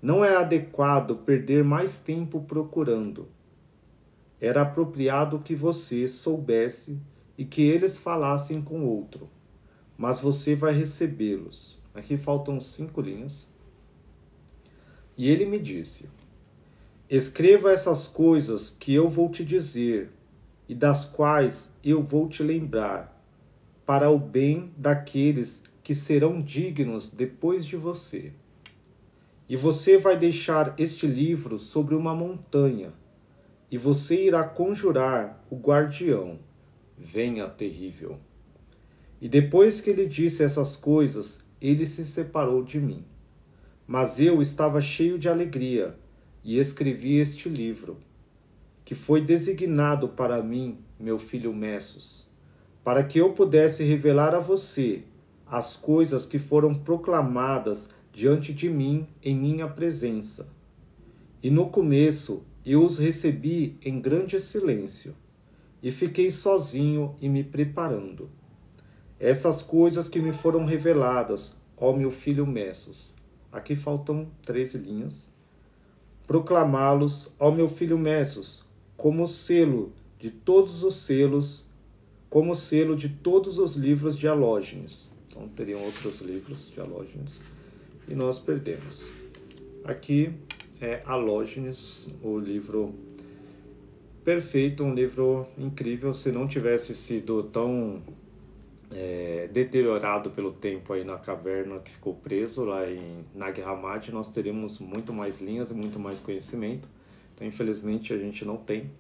Não é adequado perder mais tempo procurando. Era apropriado que você soubesse e que eles falassem com outro, mas você vai recebê-los. Aqui faltam 5 linhas. E ele me disse: escreva essas coisas que eu vou te dizer e das quais eu vou te lembrar, para o bem daqueles que serão dignos depois de você. E você vai deixar este livro sobre uma montanha, e você irá conjurar o guardião, venha terrível. E depois que ele disse essas coisas, ele se separou de mim. Mas eu estava cheio de alegria e escrevi este livro, que foi designado para mim, meu filho Messos, para que eu pudesse revelar a você as coisas que foram proclamadas diante de mim em minha presença. E no começo eu os recebi em grande silêncio, e fiquei sozinho e me preparando. Essas coisas que me foram reveladas, ó meu filho Messos. Aqui faltam 13 linhas. Proclamá-los, ó meu filho Messos, como selo de todos os selos, como selo de todos os livros de Dialógenes. Então teriam outros livros de Dialógenes. E nós perdemos. Aqui é Alógenes, o livro perfeito, um livro incrível. Se não tivesse sido tão deteriorado pelo tempo aí na caverna que ficou preso lá em Nag Hammadi, nós teríamos muito mais linhas e muito mais conhecimento. Então, infelizmente, a gente não tem.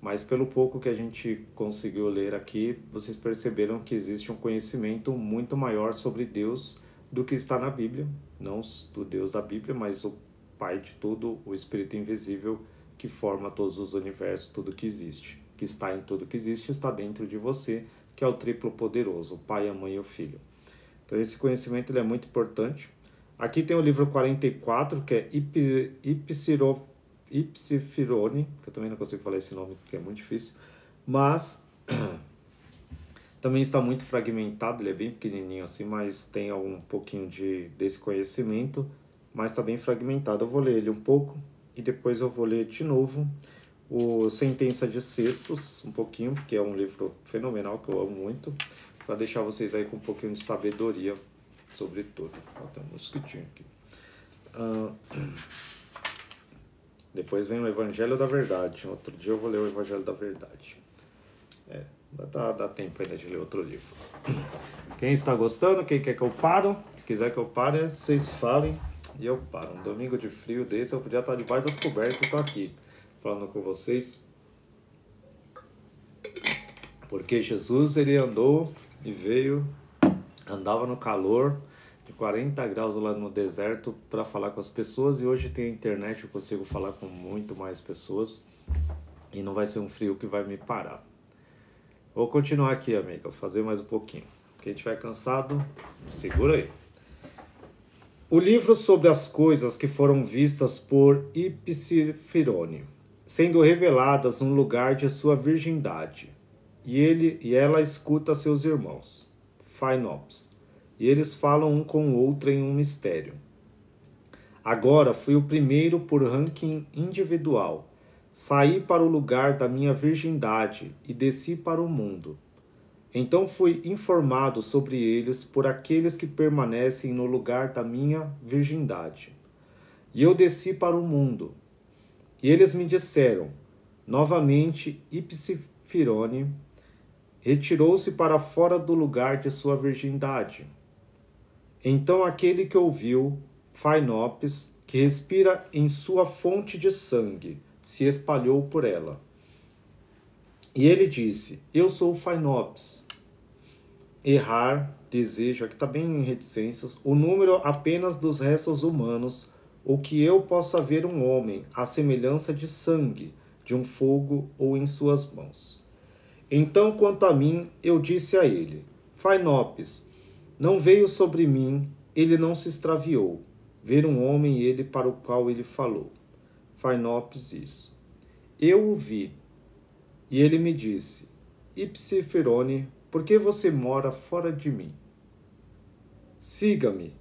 Mas pelo pouco que a gente conseguiu ler aqui, vocês perceberam que existe um conhecimento muito maior sobre Deus do que está na Bíblia. Não do Deus da Bíblia, mas o Pai de tudo, o Espírito invisível que forma todos os universos, tudo que existe. que está em tudo que existe, está dentro de você, que é o triplo poderoso, o Pai, a Mãe e o Filho. Então esse conhecimento ele é muito importante. Aqui tem o livro 44, que é Ipsifirone, que eu também não consigo falar esse nome porque é muito difícil, mas também está muito fragmentado, ele é bem pequenininho assim, mas tem um pouquinho desse conhecimento, mas está bem fragmentado. Eu vou ler ele um pouco e depois eu vou ler de novo o Sentença de Sextos, um pouquinho, porque é um livro fenomenal que eu amo muito, para deixar vocês aí com um pouquinho de sabedoria sobre tudo. Tem um mosquitinho aqui. Depois vem o Evangelho da Verdade. Outro dia eu vou ler o Evangelho da Verdade. Dá tempo ainda de ler outro livro. Quem está gostando, quem quer que eu paro, se quiser que eu pare, vocês falem e eu paro. Um domingo de frio desse, eu podia estar debaixo das cobertas e estou aqui falando com vocês. Porque Jesus, ele andou e veio, andava no calor de 40 graus lá no deserto para falar com as pessoas, e hoje tem a internet, eu consigo falar com muito mais pessoas e não vai ser um frio que vai me parar. Vou continuar aqui, amiga, vou fazer mais um pouquinho. Quem estiver cansado, segura aí. O livro sobre as coisas que foram vistas por Ipsifirone, sendo reveladas no lugar de sua virgindade, e ela escuta seus irmãos, Fainops, e eles falam um com o outro em um mistério. Agora fui o primeiro por ranking individual. Saí para o lugar da minha virgindade e desci para o mundo. Então fui informado sobre eles por aqueles que permanecem no lugar da minha virgindade. E eu desci para o mundo. E eles me disseram, novamente, Ipsifirone retirou-se para fora do lugar de sua virgindade. Então aquele que ouviu, Fainopes, que respira em sua fonte de sangue, se espalhou por ela. E ele disse, eu sou Fainopes. Errar, desejo, aqui está bem em reticências, o número apenas dos restos humanos, ou que eu possa ver um homem, à semelhança de sangue, de um fogo ou em suas mãos. Então, quanto a mim, eu disse a ele, Fainopes, não veio sobre mim, ele não se extraviou, ver um homem ele para o qual ele falou. Fainopes isso. Eu o vi, e ele me disse, Ipsifirone, por que você mora fora de mim? Siga-me,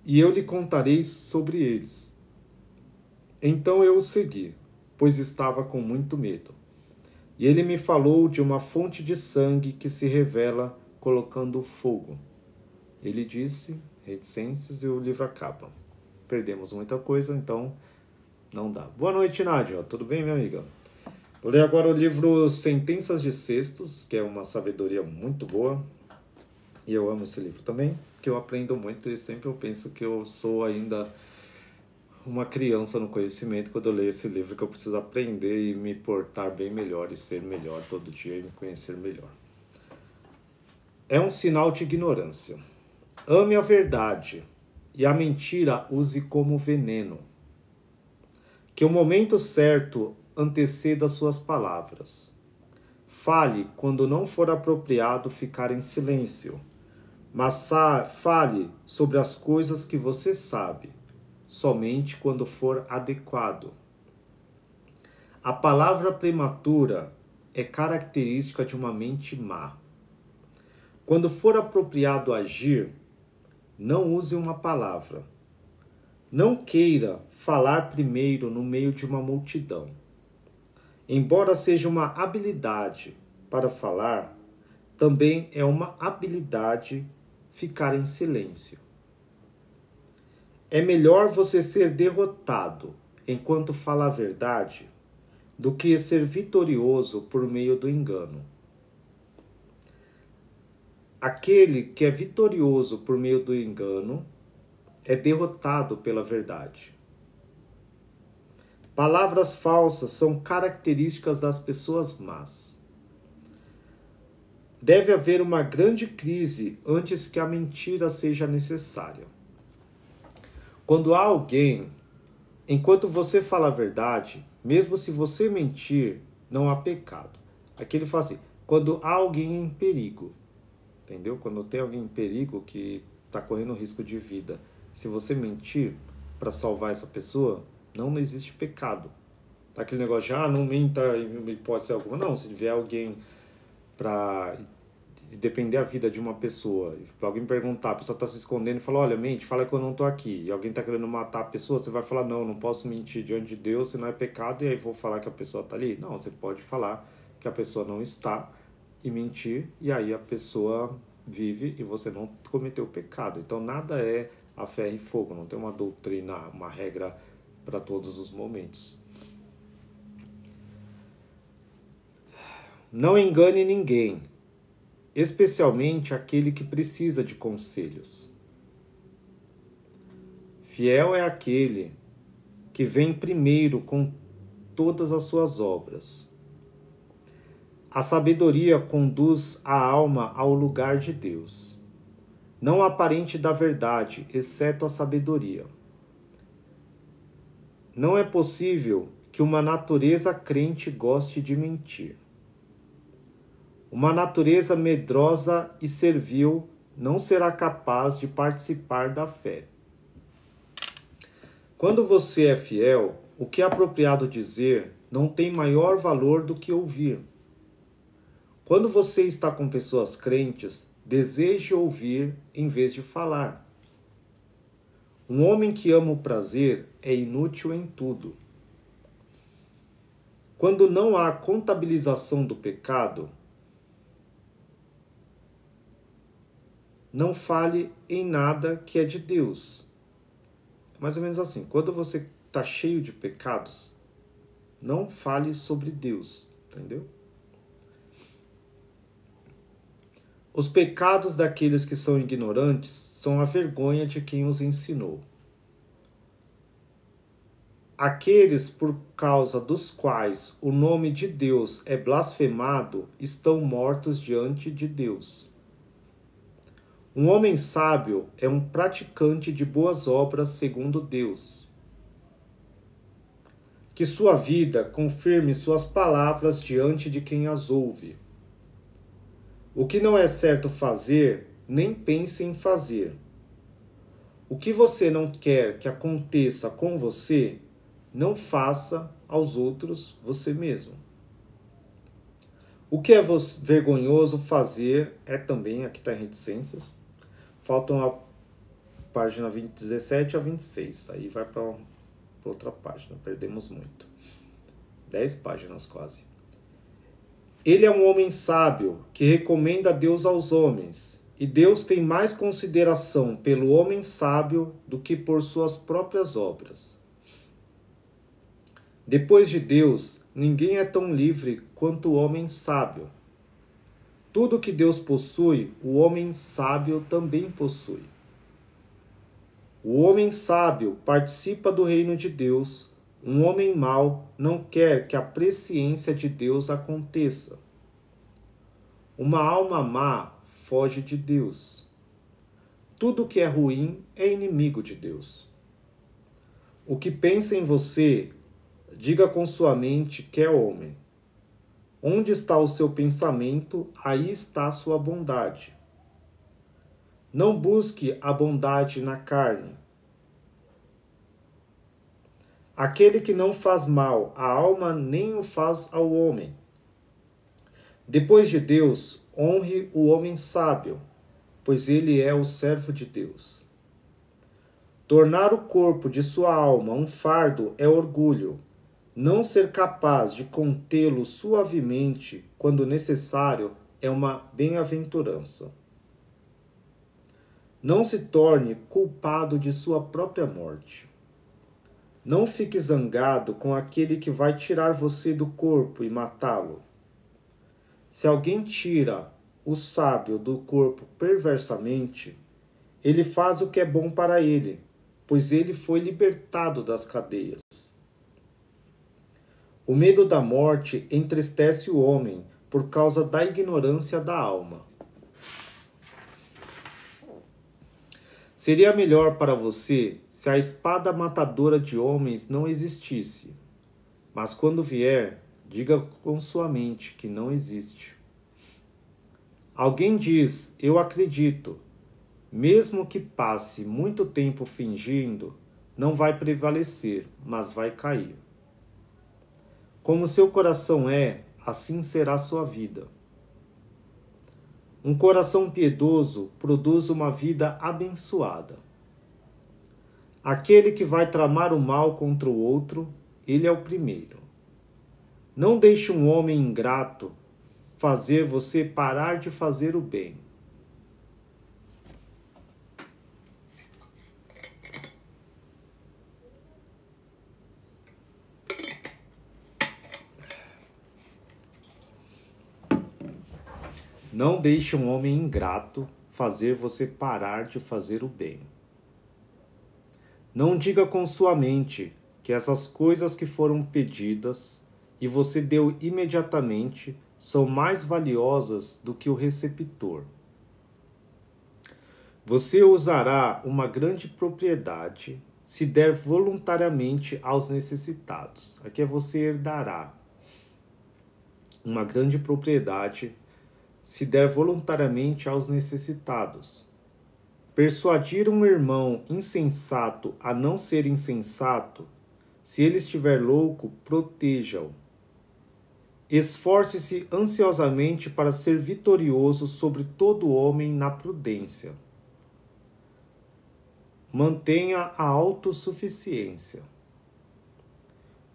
e eu lhe contarei sobre eles. Então eu o segui, pois estava com muito medo. E ele me falou de uma fonte de sangue que se revela colocando fogo. Ele disse, reticências, e o livro acaba. Perdemos muita coisa, então não dá. Boa noite, Nádia. Tudo bem, minha amiga? Vou ler agora o livro Sentenças de Sextos, que é uma sabedoria muito boa. E eu amo esse livro também, que eu aprendo muito e sempre eu penso que eu sou ainda uma criança no conhecimento quando eu leio esse livro, que eu preciso aprender e me portar bem melhor e ser melhor todo dia e me conhecer melhor. É um sinal de ignorância. Ame a verdade e a mentira use como veneno. Que o momento certo anteceda suas palavras. Fale quando não for apropriado ficar em silêncio, mas fale sobre as coisas que você sabe, somente quando for adequado. A palavra prematura é característica de uma mente má. Quando for apropriado agir, não use uma palavra. Não queira falar primeiro no meio de uma multidão. Embora seja uma habilidade para falar, também é uma habilidade ficar em silêncio. É melhor você ser derrotado enquanto fala a verdade do que ser vitorioso por meio do engano. Aquele que é vitorioso por meio do engano é derrotado pela verdade. Palavras falsas são características das pessoas más. Deve haver uma grande crise antes que a mentira seja necessária. Quando há alguém, enquanto você fala a verdade, mesmo se você mentir, não há pecado. Aqui ele fala assim, quando há alguém em perigo, entendeu? Quando tem alguém em perigo que está correndo risco de vida, se você mentir para salvar essa pessoa, não existe pecado. Aquele negócio de, não minta em hipótese alguma. Não, se tiver alguém para depender a vida de uma pessoa, alguém perguntar, a pessoa está se escondendo e fala, olha, mente, fala que eu não estou aqui, e alguém está querendo matar a pessoa, você vai falar, não posso mentir diante de Deus, se não é pecado, e aí vou falar que a pessoa está ali? Não, você pode falar que a pessoa não está e mentir, e aí a pessoa vive e você não cometeu pecado. Então nada é a ferro e fogo, não tem uma doutrina, uma regra para todos os momentos. Não engane ninguém, especialmente aquele que precisa de conselhos. Fiel é aquele que vem primeiro com todas as suas obras. A sabedoria conduz a alma ao lugar de Deus. Não há parente da verdade, exceto a sabedoria. Não é possível que uma natureza crente goste de mentir. Uma natureza medrosa e servil não será capaz de participar da fé. Quando você é fiel, o que é apropriado dizer não tem maior valor do que ouvir. Quando você está com pessoas crentes, deseje ouvir em vez de falar. Um homem que ama o prazer é inútil em tudo. Quando não há contabilização do pecado, não fale em nada que é de Deus. Mais ou menos assim, quando você está cheio de pecados, não fale sobre Deus, entendeu? Os pecados daqueles que são ignorantes são a vergonha de quem os ensinou. Aqueles por causa dos quais o nome de Deus é blasfemado estão mortos diante de Deus. Um homem sábio é um praticante de boas obras segundo Deus. Que sua vida confirme suas palavras diante de quem as ouve. O que não é certo fazer, nem pense em fazer. O que você não quer que aconteça com você, não faça aos outros você mesmo. O que é vergonhoso fazer é também, aqui está em reticências, faltam a página 17 a 26, aí vai para outra página, perdemos muito. 10 páginas quase. Ele é um homem sábio que recomenda Deus aos homens, e Deus tem mais consideração pelo homem sábio do que por suas próprias obras. Depois de Deus, ninguém é tão livre quanto o homem sábio. Tudo que Deus possui, o homem sábio também possui. O homem sábio participa do reino de Deus. Um homem mau não quer que a presciência de Deus aconteça. Uma alma má foge de Deus. Tudo que é ruim é inimigo de Deus. O que pensa em você, diga com sua mente que é homem. Onde está o seu pensamento, aí está a sua bondade. Não busque a bondade na carne. Aquele que não faz mal à alma nem o faz ao homem. Depois de Deus, honre o homem sábio, pois ele é o servo de Deus. Tornar o corpo de sua alma um fardo é orgulho. Não ser capaz de contê-lo suavemente quando necessário é uma bem-aventurança. Não se torne culpado de sua própria morte. Não fique zangado com aquele que vai tirar você do corpo e matá-lo. Se alguém tira o sábio do corpo perversamente, ele faz o que é bom para ele, pois ele foi libertado das cadeias. O medo da morte entristece o homem por causa da ignorância da alma. Seria melhor para você se a espada matadora de homens não existisse. Mas quando vier, Diga com sua mente que não existe. Alguém diz, eu acredito. Mesmo que passe muito tempo fingindo, não vai prevalecer, mas vai cair. Como seu coração é, assim será sua vida. Um coração piedoso produz uma vida abençoada. Aquele que vai tramar o mal contra o outro, ele é o primeiro. Não deixe um homem ingrato fazer você parar de fazer o bem. Não deixe um homem ingrato fazer você parar de fazer o bem. Não diga com sua mente que essas coisas que foram pedidas e você deu imediatamente são mais valiosas do que o receptor. Você usará uma grande propriedade se der voluntariamente aos necessitados. Aqui é você herdará uma grande propriedade se der voluntariamente aos necessitados. Persuadir um irmão insensato a não ser insensato, se ele estiver louco, proteja-o. Esforce-se ansiosamente para ser vitorioso sobre todo homem na prudência. Mantenha a autossuficiência.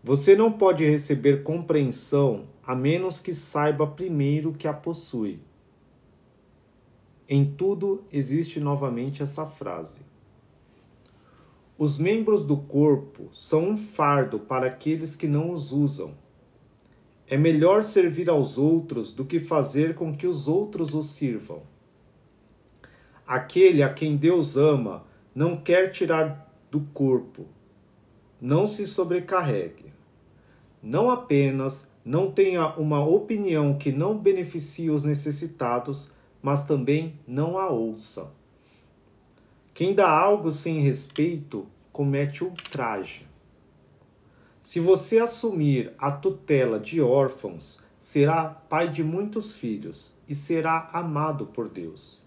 Você não pode receber compreensão a menos que saiba primeiro que a possui. Em tudo existe novamente essa frase. Os membros do corpo são um fardo para aqueles que não os usam. É melhor servir aos outros do que fazer com que os outros os sirvam. Aquele a quem Deus ama não quer tirar do corpo. Não se sobrecarregue. Não apenas não tenha uma opinião que não beneficie os necessitados, mas também não a ouça. Quem dá algo sem respeito comete ultraje. Se você assumir a tutela de órfãos, será pai de muitos filhos e será amado por Deus.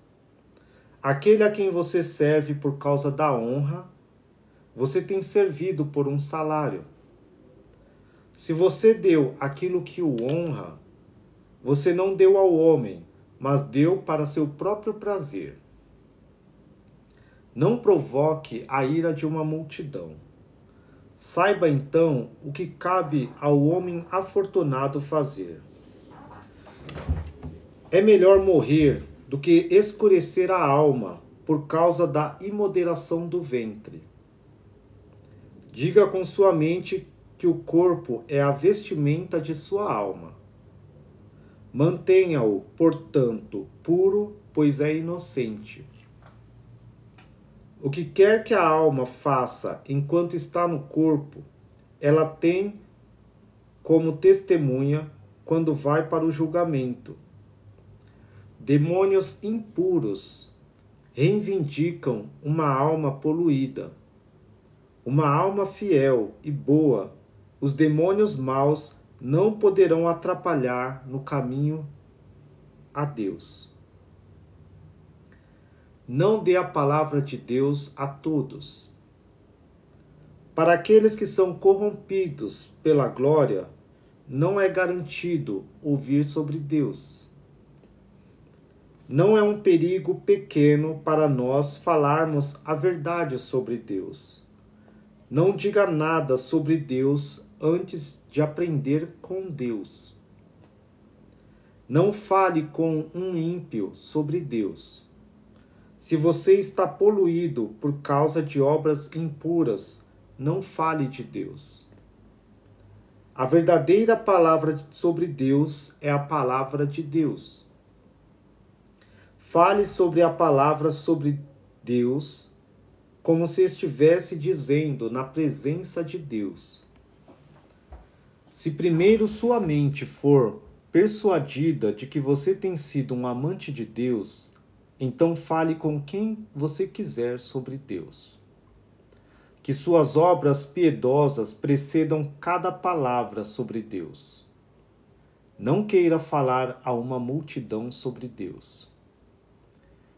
Aquele a quem você serve por causa da honra, você tem servido por um salário. Se você deu aquilo que o honra, você não deu ao homem, mas deu para seu próprio prazer. Não provoque a ira de uma multidão. Saiba então o que cabe ao homem afortunado fazer. É melhor morrer do que escurecer a alma por causa da imoderação do ventre. Diga com sua mente que o corpo é a vestimenta de sua alma. Mantenha-o, portanto, puro, pois é inocente. O que quer que a alma faça enquanto está no corpo, ela tem como testemunha quando vai para o julgamento. Demônios impuros reivindicam uma alma poluída. Uma alma fiel e boa, os demônios maus não poderão atrapalhar no caminho a Deus. Não dê a palavra de Deus a todos. Para aqueles que são corrompidos pela glória, não é garantido ouvir sobre Deus. Não é um perigo pequeno para nós falarmos a verdade sobre Deus. Não diga nada sobre Deus antes de aprender com Deus. Não fale com um ímpio sobre Deus. Se você está poluído por causa de obras impuras, não fale de Deus. A verdadeira palavra sobre Deus é a palavra de Deus. Fale sobre a palavra sobre Deus como se estivesse dizendo na presença de Deus. Se primeiro sua mente for persuadida de que você tem sido um amante de Deus, então fale com quem você quiser sobre Deus. Que suas obras piedosas precedam cada palavra sobre Deus. Não queira falar a uma multidão sobre Deus.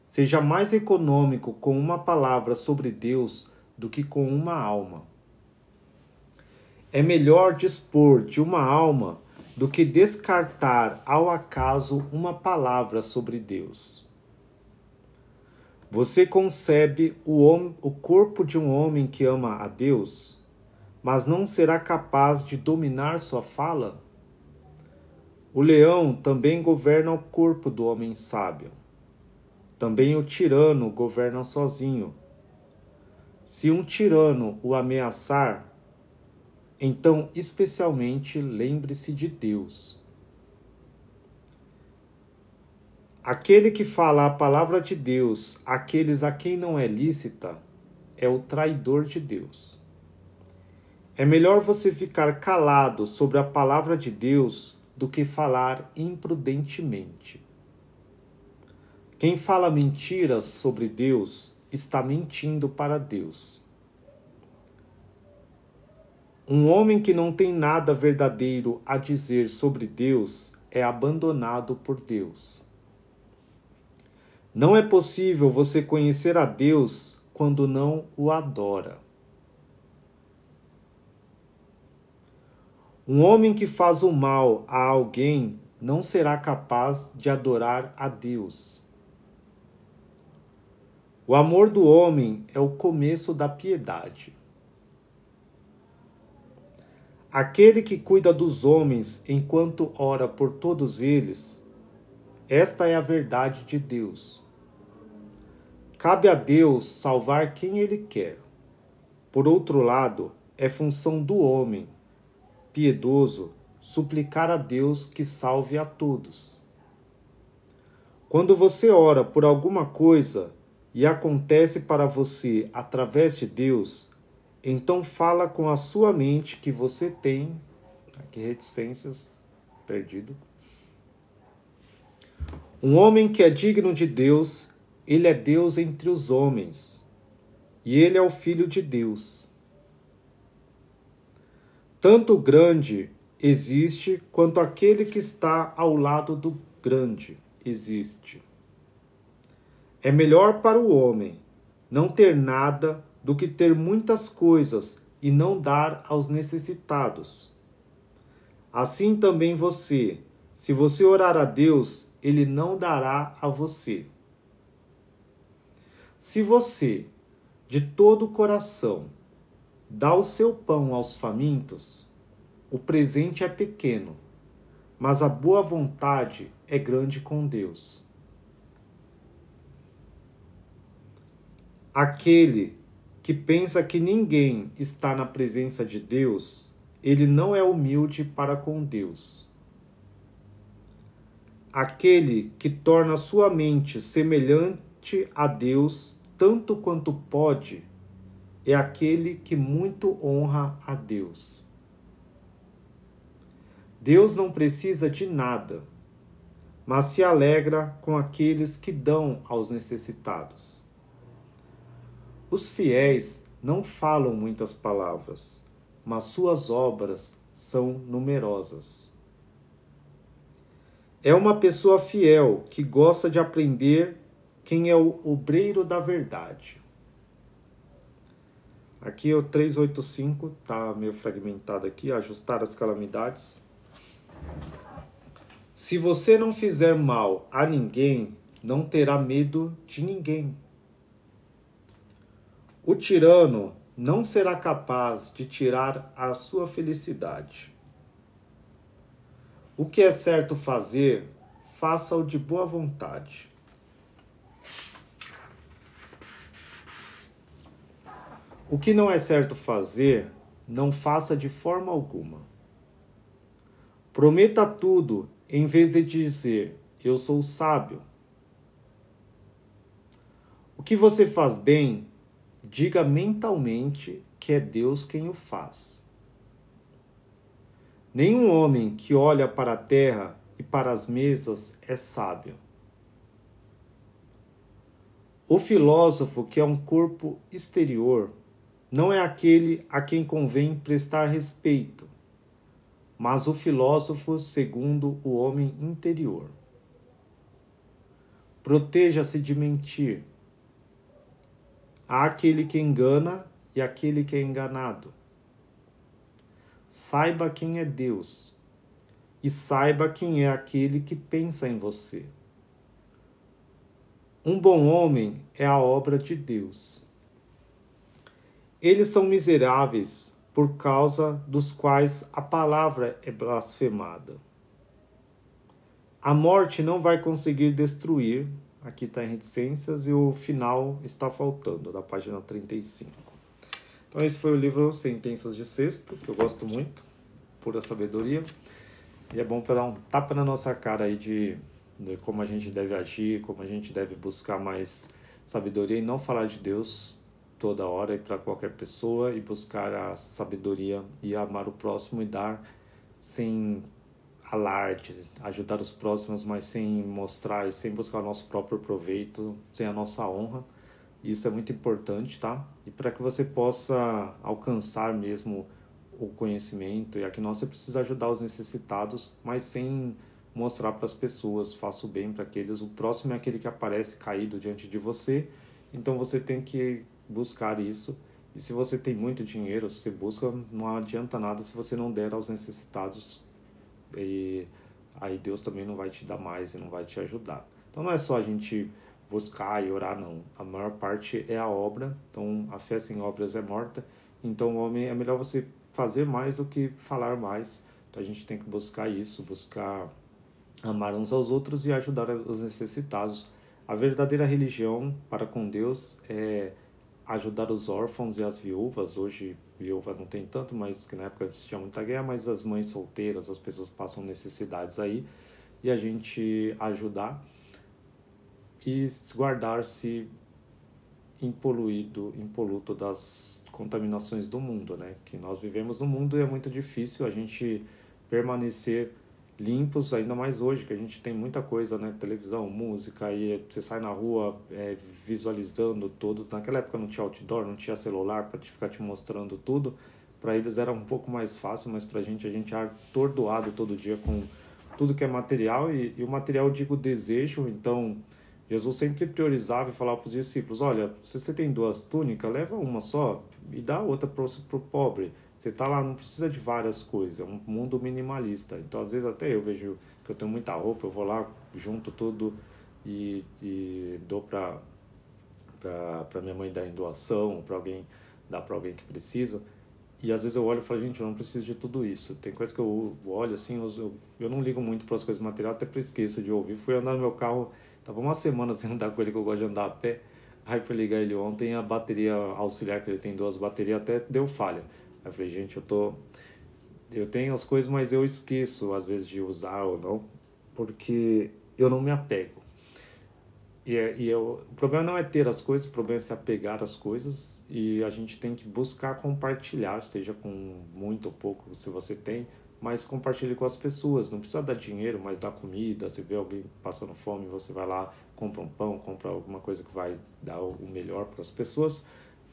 Seja mais econômico com uma palavra sobre Deus do que com uma alma. É melhor dispor de uma alma do que descartar ao acaso uma palavra sobre Deus. Você concebe o corpo de um homem que ama a Deus, mas não será capaz de dominar sua fala? O leão também governa o corpo do homem sábio. Também o tirano governa sozinho. Se um tirano o ameaçar, então especialmente lembre-se de Deus. Aquele que fala a palavra de Deus àqueles a quem não é lícita é o traidor de Deus. É melhor você ficar calado sobre a palavra de Deus do que falar imprudentemente. Quem fala mentiras sobre Deus está mentindo para Deus. Um homem que não tem nada verdadeiro a dizer sobre Deus é abandonado por Deus. Não é possível você conhecer a Deus quando não o adora. Um homem que faz o mal a alguém não será capaz de adorar a Deus. O amor do homem é o começo da piedade. Aquele que cuida dos homens enquanto ora por todos eles, esta é a verdade de Deus. Cabe a Deus salvar quem Ele quer. Por outro lado, é função do homem, piedoso, suplicar a Deus que salve a todos. Quando você ora por alguma coisa e acontece para você através de Deus, então fala com a sua mente que você tem, aqui reticências, perdido. Um homem que é digno de Deus, ele é Deus entre os homens, e ele é o Filho de Deus. Tanto o grande existe, quanto aquele que está ao lado do grande existe. É melhor para o homem não ter nada do que ter muitas coisas e não dar aos necessitados. Assim também você, se você orar a Deus, Ele não dará a você. Se você, de todo o coração, dá o seu pão aos famintos, o presente é pequeno, mas a boa vontade é grande com Deus. Aquele que pensa que ninguém está na presença de Deus, ele não é humilde para com Deus. Aquele que torna sua mente semelhante a Deus tanto quanto pode, é aquele que muito honra a Deus. Deus não precisa de nada, mas se alegra com aqueles que dão aos necessitados. Os fiéis não falam muitas palavras, mas suas obras são numerosas. É uma pessoa fiel que gosta de aprender quem é o obreiro da verdade. Aqui é o 385, tá meio fragmentado aqui, ajustar as calamidades. Se você não fizer mal a ninguém, não terá medo de ninguém. O tirano não será capaz de tirar a sua felicidade. O que é certo fazer, faça-o de boa vontade. O que não é certo fazer, não faça de forma alguma. Prometa tudo em vez de dizer, eu sou sábio. O que você faz bem, diga mentalmente que é Deus quem o faz. Nenhum homem que olha para a terra e para as mesas é sábio. O filósofo que é um corpo exterior não é aquele a quem convém prestar respeito, mas o filósofo segundo o homem interior. Proteja-se de mentir. Há aquele que engana e aquele que é enganado. Saiba quem é Deus e saiba quem é aquele que pensa em você. Um bom homem é a obra de Deus. Eles são miseráveis por causa dos quais a palavra é blasfemada. A morte não vai conseguir destruir, aqui está em reticências, e o final está faltando, da página 35. Então esse foi o livro Sentenças de Sexto, que eu gosto muito, pura sabedoria, e é bom para dar um tapa na nossa cara aí de como a gente deve agir, como a gente deve buscar mais sabedoria e não falar de Deus toda hora e para qualquer pessoa, e buscar a sabedoria e amar o próximo e dar sem alarde, ajudar os próximos, mas sem mostrar e sem buscar o nosso próprio proveito, sem a nossa honra. Isso é muito importante, tá? E para que você possa alcançar mesmo o conhecimento, e aqui nós você precisa ajudar os necessitados, mas sem mostrar para as pessoas, faça o bem para aqueles. O próximo é aquele que aparece caído diante de você, então você tem que buscar isso. E se você tem muito dinheiro, se você busca, não adianta nada se você não der aos necessitados, e aí Deus também não vai te dar mais e não vai te ajudar. Então não é só a gente buscar e orar, não. A maior parte é a obra, então a fé sem obras é morta. Então o homem, é melhor você fazer mais do que falar mais. Então a gente tem que buscar isso, buscar amar uns aos outros e ajudar os necessitados. A verdadeira religião para com Deus é ajudar os órfãos e as viúvas. Hoje viúva não tem tanto, mas que na época tinha muita guerra, mas as mães solteiras, as pessoas passam necessidades aí, e a gente ajudar e guardar-se impoluto das contaminações do mundo, né? Que nós vivemos no mundo e é muito difícil a gente permanecer limpos, ainda mais hoje, que a gente tem muita coisa, né? Televisão, música, e você sai na rua visualizando tudo. Naquela época não tinha outdoor, não tinha celular para ficar te mostrando tudo. Para eles era um pouco mais fácil, mas para a gente é atordoado todo dia com tudo que é material. E o material, eu digo desejo. Então Jesus sempre priorizava e falava para os discípulos: olha, se você tem 2 túnicas, leva uma só e dá outra para o pobre. Você tá lá, não precisa de várias coisas, é um mundo minimalista. Então, às vezes, até eu vejo que eu tenho muita roupa, eu vou lá, junto tudo e dou para minha mãe dar em doação, para alguém, dar para alguém que precisa. E às vezes eu olho e falo: gente, eu não preciso de tudo isso. Tem coisa que eu olho assim, eu não ligo muito para as coisas materiais, até por esqueço de ouvir. Fui andar no meu carro, tava uma semana sem andar com ele, que eu gosto de andar a pé. Aí fui ligar ele ontem, a bateria auxiliar, que ele tem 2 baterias, até deu falha. Aí eu falei: gente, eu tenho as coisas, mas eu esqueço às vezes de usar ou não, porque eu não me apego. O problema não é ter as coisas, o problema é se apegar às coisas, e a gente tem que buscar compartilhar, seja com muito ou pouco, se você tem, mas compartilhe com as pessoas. Não precisa dar dinheiro, mas dar comida. Você vê alguém passando fome, você vai lá, compra um pão, compra alguma coisa que vai dar o melhor para as pessoas.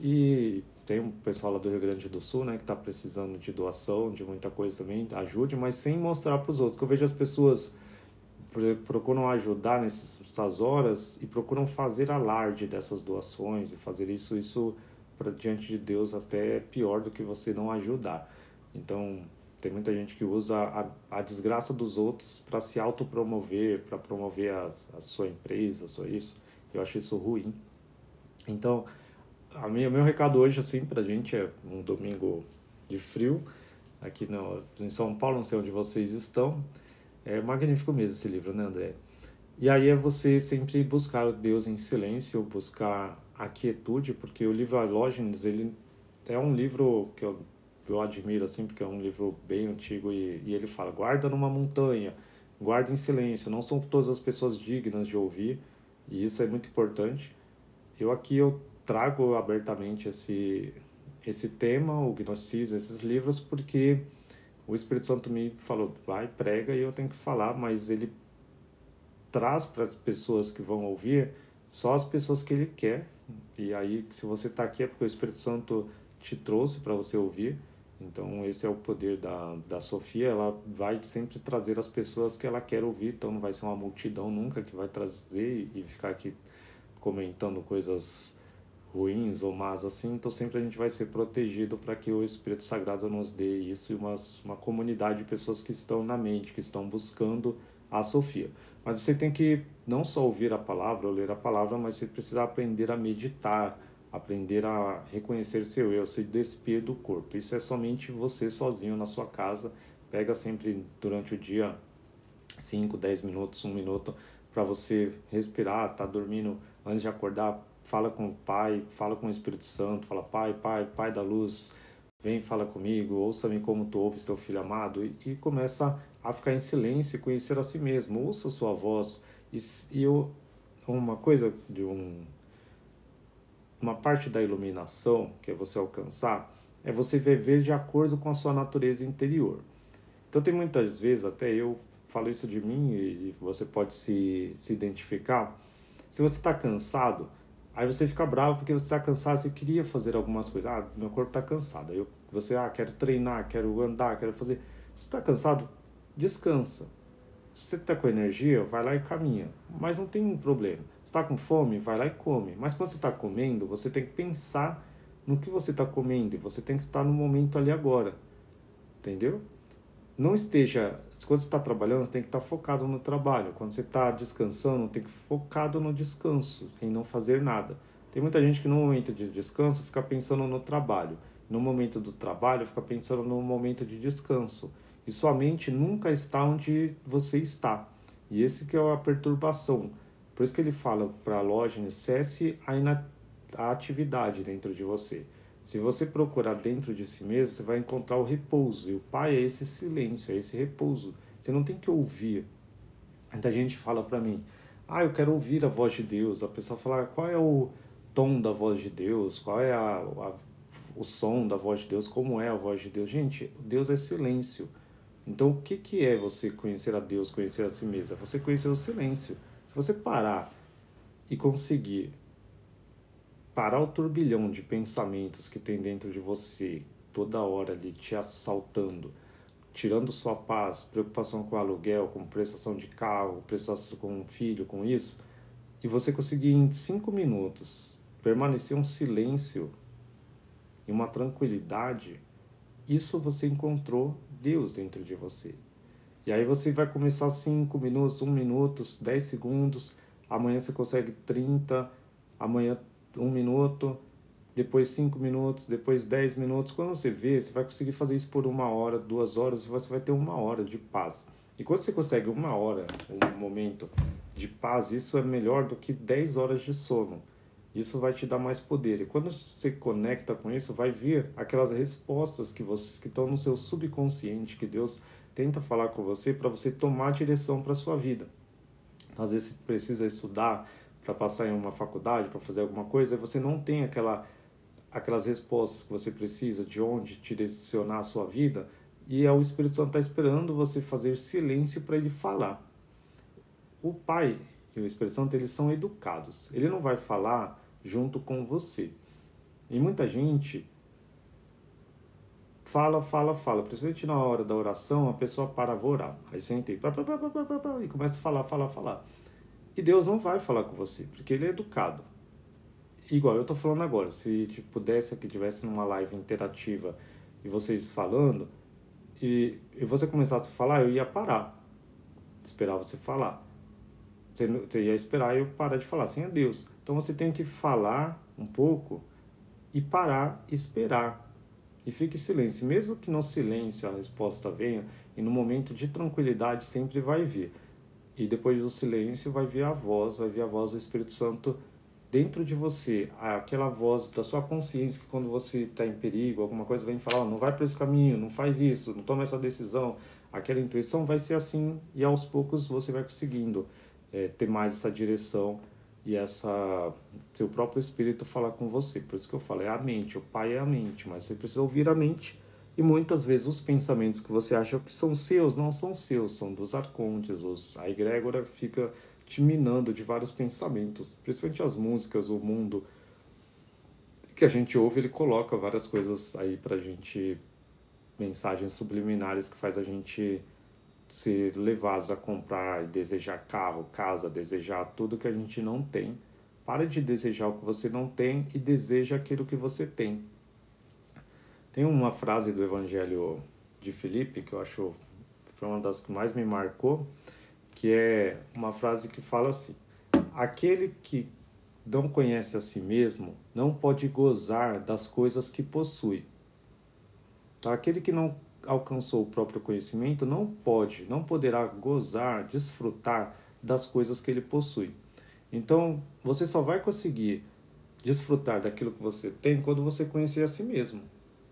E tem um pessoal lá do Rio Grande do Sul, né, que está precisando de doação, de muita coisa também, ajude, mas sem mostrar para os outros. Que eu vejo as pessoas procuram ajudar nessas horas e procuram fazer alarde dessas doações e fazer isso diante de Deus até é pior do que você não ajudar. Então tem muita gente que usa a desgraça dos outros para se autopromover, para promover a sua empresa, só isso. Eu acho isso ruim. Então meu recado hoje, assim, pra gente é um domingo de frio aqui em São Paulo, não sei onde vocês estão. É magnífico mesmo esse livro, né, André? E aí é você sempre buscar Deus em silêncio, buscar a quietude, porque o livro Alógenes, ele é um livro que eu admiro, assim, porque é um livro bem antigo, e ele fala: guarda numa montanha, guarda em silêncio, não são todas as pessoas dignas de ouvir, e isso é muito importante. Eu trago abertamente esse tema, o gnosticismo, esses livros, porque o Espírito Santo me falou: vai, prega, e eu tenho que falar, mas ele traz para as pessoas que vão ouvir só as pessoas que ele quer. E aí, se você está aqui é porque o Espírito Santo te trouxe para você ouvir. Então esse é o poder da Sofia, ela vai sempre trazer as pessoas que ela quer ouvir, então não vai ser uma multidão nunca que vai trazer e ficar aqui comentando coisas ruins ou más assim, então sempre a gente vai ser protegido para que o Espírito Sagrado nos dê isso e uma comunidade de pessoas que estão na mente, que estão buscando a Sofia. Mas você tem que não só ouvir a palavra ou ler a palavra, mas você precisa aprender a meditar, aprender a reconhecer seu eu, se despir do corpo. Isso é somente você sozinho na sua casa. Pega sempre durante o dia 5, 10 minutos, 1 minuto para você respirar, tá dormindo antes de acordar, fala com o Pai, fala com o Espírito Santo, fala Pai, Pai, Pai da luz, vem fala comigo, ouça-me como tu ouves teu filho amado e começa a ficar em silêncio e conhecer a si mesmo, ouça a sua voz uma coisa uma parte da iluminação que é você alcançar é você viver de acordo com a sua natureza interior. Então tem muitas vezes, até eu falo isso de mim e você pode se identificar, se você está cansado, aí você fica bravo porque você está cansado, você queria fazer algumas coisas, meu corpo está cansado, aí você, quero treinar, quero andar, quero fazer, você está cansado, descansa. Se você está com energia, vai lá e caminha. Mas não tem um problema. Se está com fome, vai lá e come. Mas quando você está comendo, você tem que pensar no que você está comendo. E você tem que estar no momento ali agora. Entendeu? Não esteja... Quando você está trabalhando, você tem que estar focado no trabalho. Quando você está descansando, tem que estar focado no descanso, em não fazer nada. Tem muita gente que no momento de descanso fica pensando no trabalho. No momento do trabalho, fica pensando no momento de descanso. E sua mente nunca está onde você está. E esse que é a perturbação. Por isso que ele fala para a Lógenes, cesse a atividade dentro de você. Se você procurar dentro de si mesmo, você vai encontrar o repouso. E o Pai é esse silêncio, é esse repouso. Você não tem que ouvir. Muita gente fala para mim, eu quero ouvir a voz de Deus. A pessoa fala, qual é o tom da voz de Deus? Qual é o som da voz de Deus? Como é a voz de Deus? Gente, Deus é silêncio. Então, o que é você conhecer a Deus, conhecer a si mesmo? É você conhecer o silêncio. Se você parar e conseguir parar o turbilhão de pensamentos que tem dentro de você, toda hora ali te assaltando, tirando sua paz, preocupação com aluguel, com prestação de carro, prestação com um filho, com isso, e você conseguir em 5 minutos permanecer um silêncio e uma tranquilidade, isso você encontrou Deus dentro de você. E aí você vai começar 5 minutos, 1 minuto, 10 segundos, amanhã você consegue 30, amanhã 1 minuto, depois 5 minutos, depois 10 minutos. Quando você vê, você vai conseguir fazer isso por 1 hora, 2 horas, e você vai ter 1 hora de paz. E quando você consegue 1 hora, um momento de paz, isso é melhor do que 10 horas de sono. Isso vai te dar mais poder. E quando você conecta com isso, vai vir aquelas respostas que estão no seu subconsciente, que Deus tenta falar com você para você tomar direção para a sua vida. Às vezes você precisa estudar para passar em uma faculdade, para fazer alguma coisa, e você não tem aquelas respostas que você precisa, de onde direcionar a sua vida, e o Espírito Santo está esperando você fazer silêncio para ele falar. O Pai e o Espírito Santo, eles são educados. Ele não vai falar junto com você. E muita gente fala, principalmente na hora da oração, a pessoa para, vou orar. Aí senta e começa a falar. E Deus não vai falar com você, porque ele é educado. Igual eu tô falando agora, se pudesse aqui, tivesse numa live interativa e vocês falando, e você começasse a falar, eu ia parar, esperar você falar. Você ia esperar eu parar de falar, assim é Deus. Então você tem que falar um pouco e parar e esperar. E fique em silêncio. Mesmo que no silêncio a resposta venha, e no momento de tranquilidade sempre vai vir. E depois do silêncio vai vir a voz do Espírito Santo dentro de você. Aquela voz da sua consciência que quando você está em perigo, alguma coisa vem falar, não vai por esse caminho, não faz isso, não toma essa decisão. Aquela intuição vai ser assim e aos poucos você vai conseguindo ter mais essa direção e seu próprio espírito falar com você. Por isso que eu falo, é a mente, o Pai é a mente, mas você precisa ouvir a mente. E muitas vezes os pensamentos que você acha que são seus, não são seus, são dos arcontes. A egrégora fica te minando de vários pensamentos, principalmente as músicas, o mundo que a gente ouve, ele coloca várias coisas aí pra gente mensagens subliminares que faz a gente ser levados a comprar e desejar carro, casa, desejar tudo que a gente não tem. Para de desejar o que você não tem e deseja aquilo que você tem. Tem uma frase do Evangelho de Filipe que eu acho foi uma das que mais me marcou, que é uma frase que fala assim: aquele que não conhece a si mesmo não pode gozar das coisas que possui. Então, aquele que não alcançou o próprio conhecimento não poderá gozar, desfrutar das coisas que ele possui. Então, você só vai conseguir desfrutar daquilo que você tem quando você conhecer a si mesmo.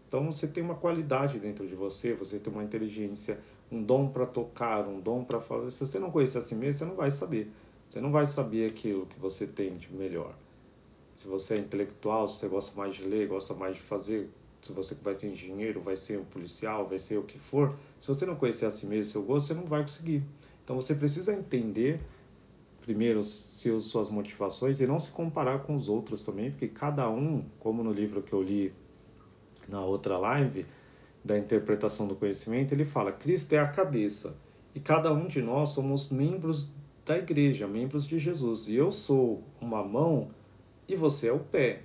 Então, você tem uma qualidade dentro de você, você tem uma inteligência, um dom para tocar, um dom para fazer. Se você não conhecer a si mesmo, você não vai saber. Você não vai saber aquilo que você tem de melhor. Se você é intelectual, se você gosta mais de ler, gosta mais de fazer, se você vai ser engenheiro, vai ser um policial, vai ser o que for, se você não conhecer a si mesmo, seu gosto, você não vai conseguir. Então, você precisa entender primeiro suas motivações e não se comparar com os outros também, porque cada um, como no livro que eu li na outra live, da interpretação do conhecimento, ele fala, Cristo é a cabeça, e cada um de nós somos membros da igreja, membros de Jesus, e eu sou uma mão e você é o pé.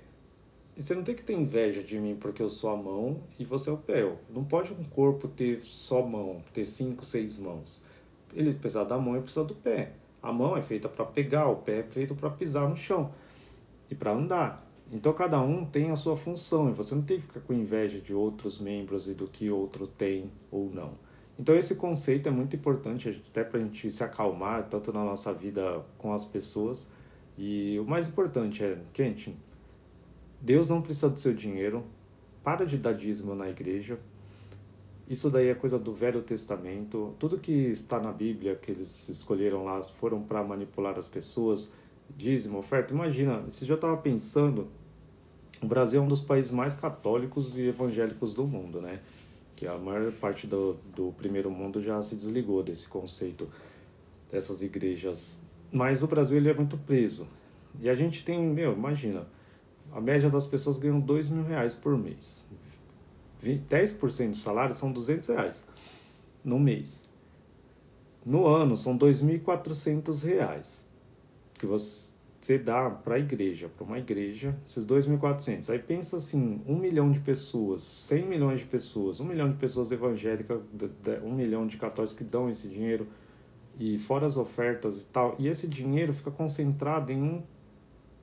E você não tem que ter inveja de mim porque eu sou a mão e você é o pé. Não pode um corpo ter só mão, ter 5, 6 mãos. Ele precisa da mão e precisa do pé. A mão é feita para pegar, o pé é feito para pisar no chão e para andar. Então cada um tem a sua função e você não tem que ficar com inveja de outros membros e do que outro tem ou não. Então esse conceito é muito importante até para a gente se acalmar, tanto na nossa vida com as pessoas. E o mais importante é, gente, Deus não precisa do seu dinheiro, para de dar dízimo na igreja. Isso daí é coisa do Velho Testamento. Tudo que está na Bíblia, que eles escolheram lá, foram para manipular as pessoas, dízimo, oferta. Imagina, esse dia eu estava pensando, o Brasil é um dos países mais católicos e evangélicos do mundo, né? Que a maior parte do primeiro mundo já se desligou desse conceito, dessas igrejas. Mas o Brasil ele é muito preso. E a gente tem, imagina, a média das pessoas ganham R$ 2.000 por mês. 10% do salário são R$ 200 no mês. No ano são R$ 2.400 que você dá para a igreja, para uma igreja, esses 2.400. Aí pensa assim, 1 milhão de pessoas, 100 milhões de pessoas, 1 milhão de pessoas evangélicas, 1 milhão de católicos que dão esse dinheiro, e fora as ofertas e tal. E esse dinheiro fica concentrado em um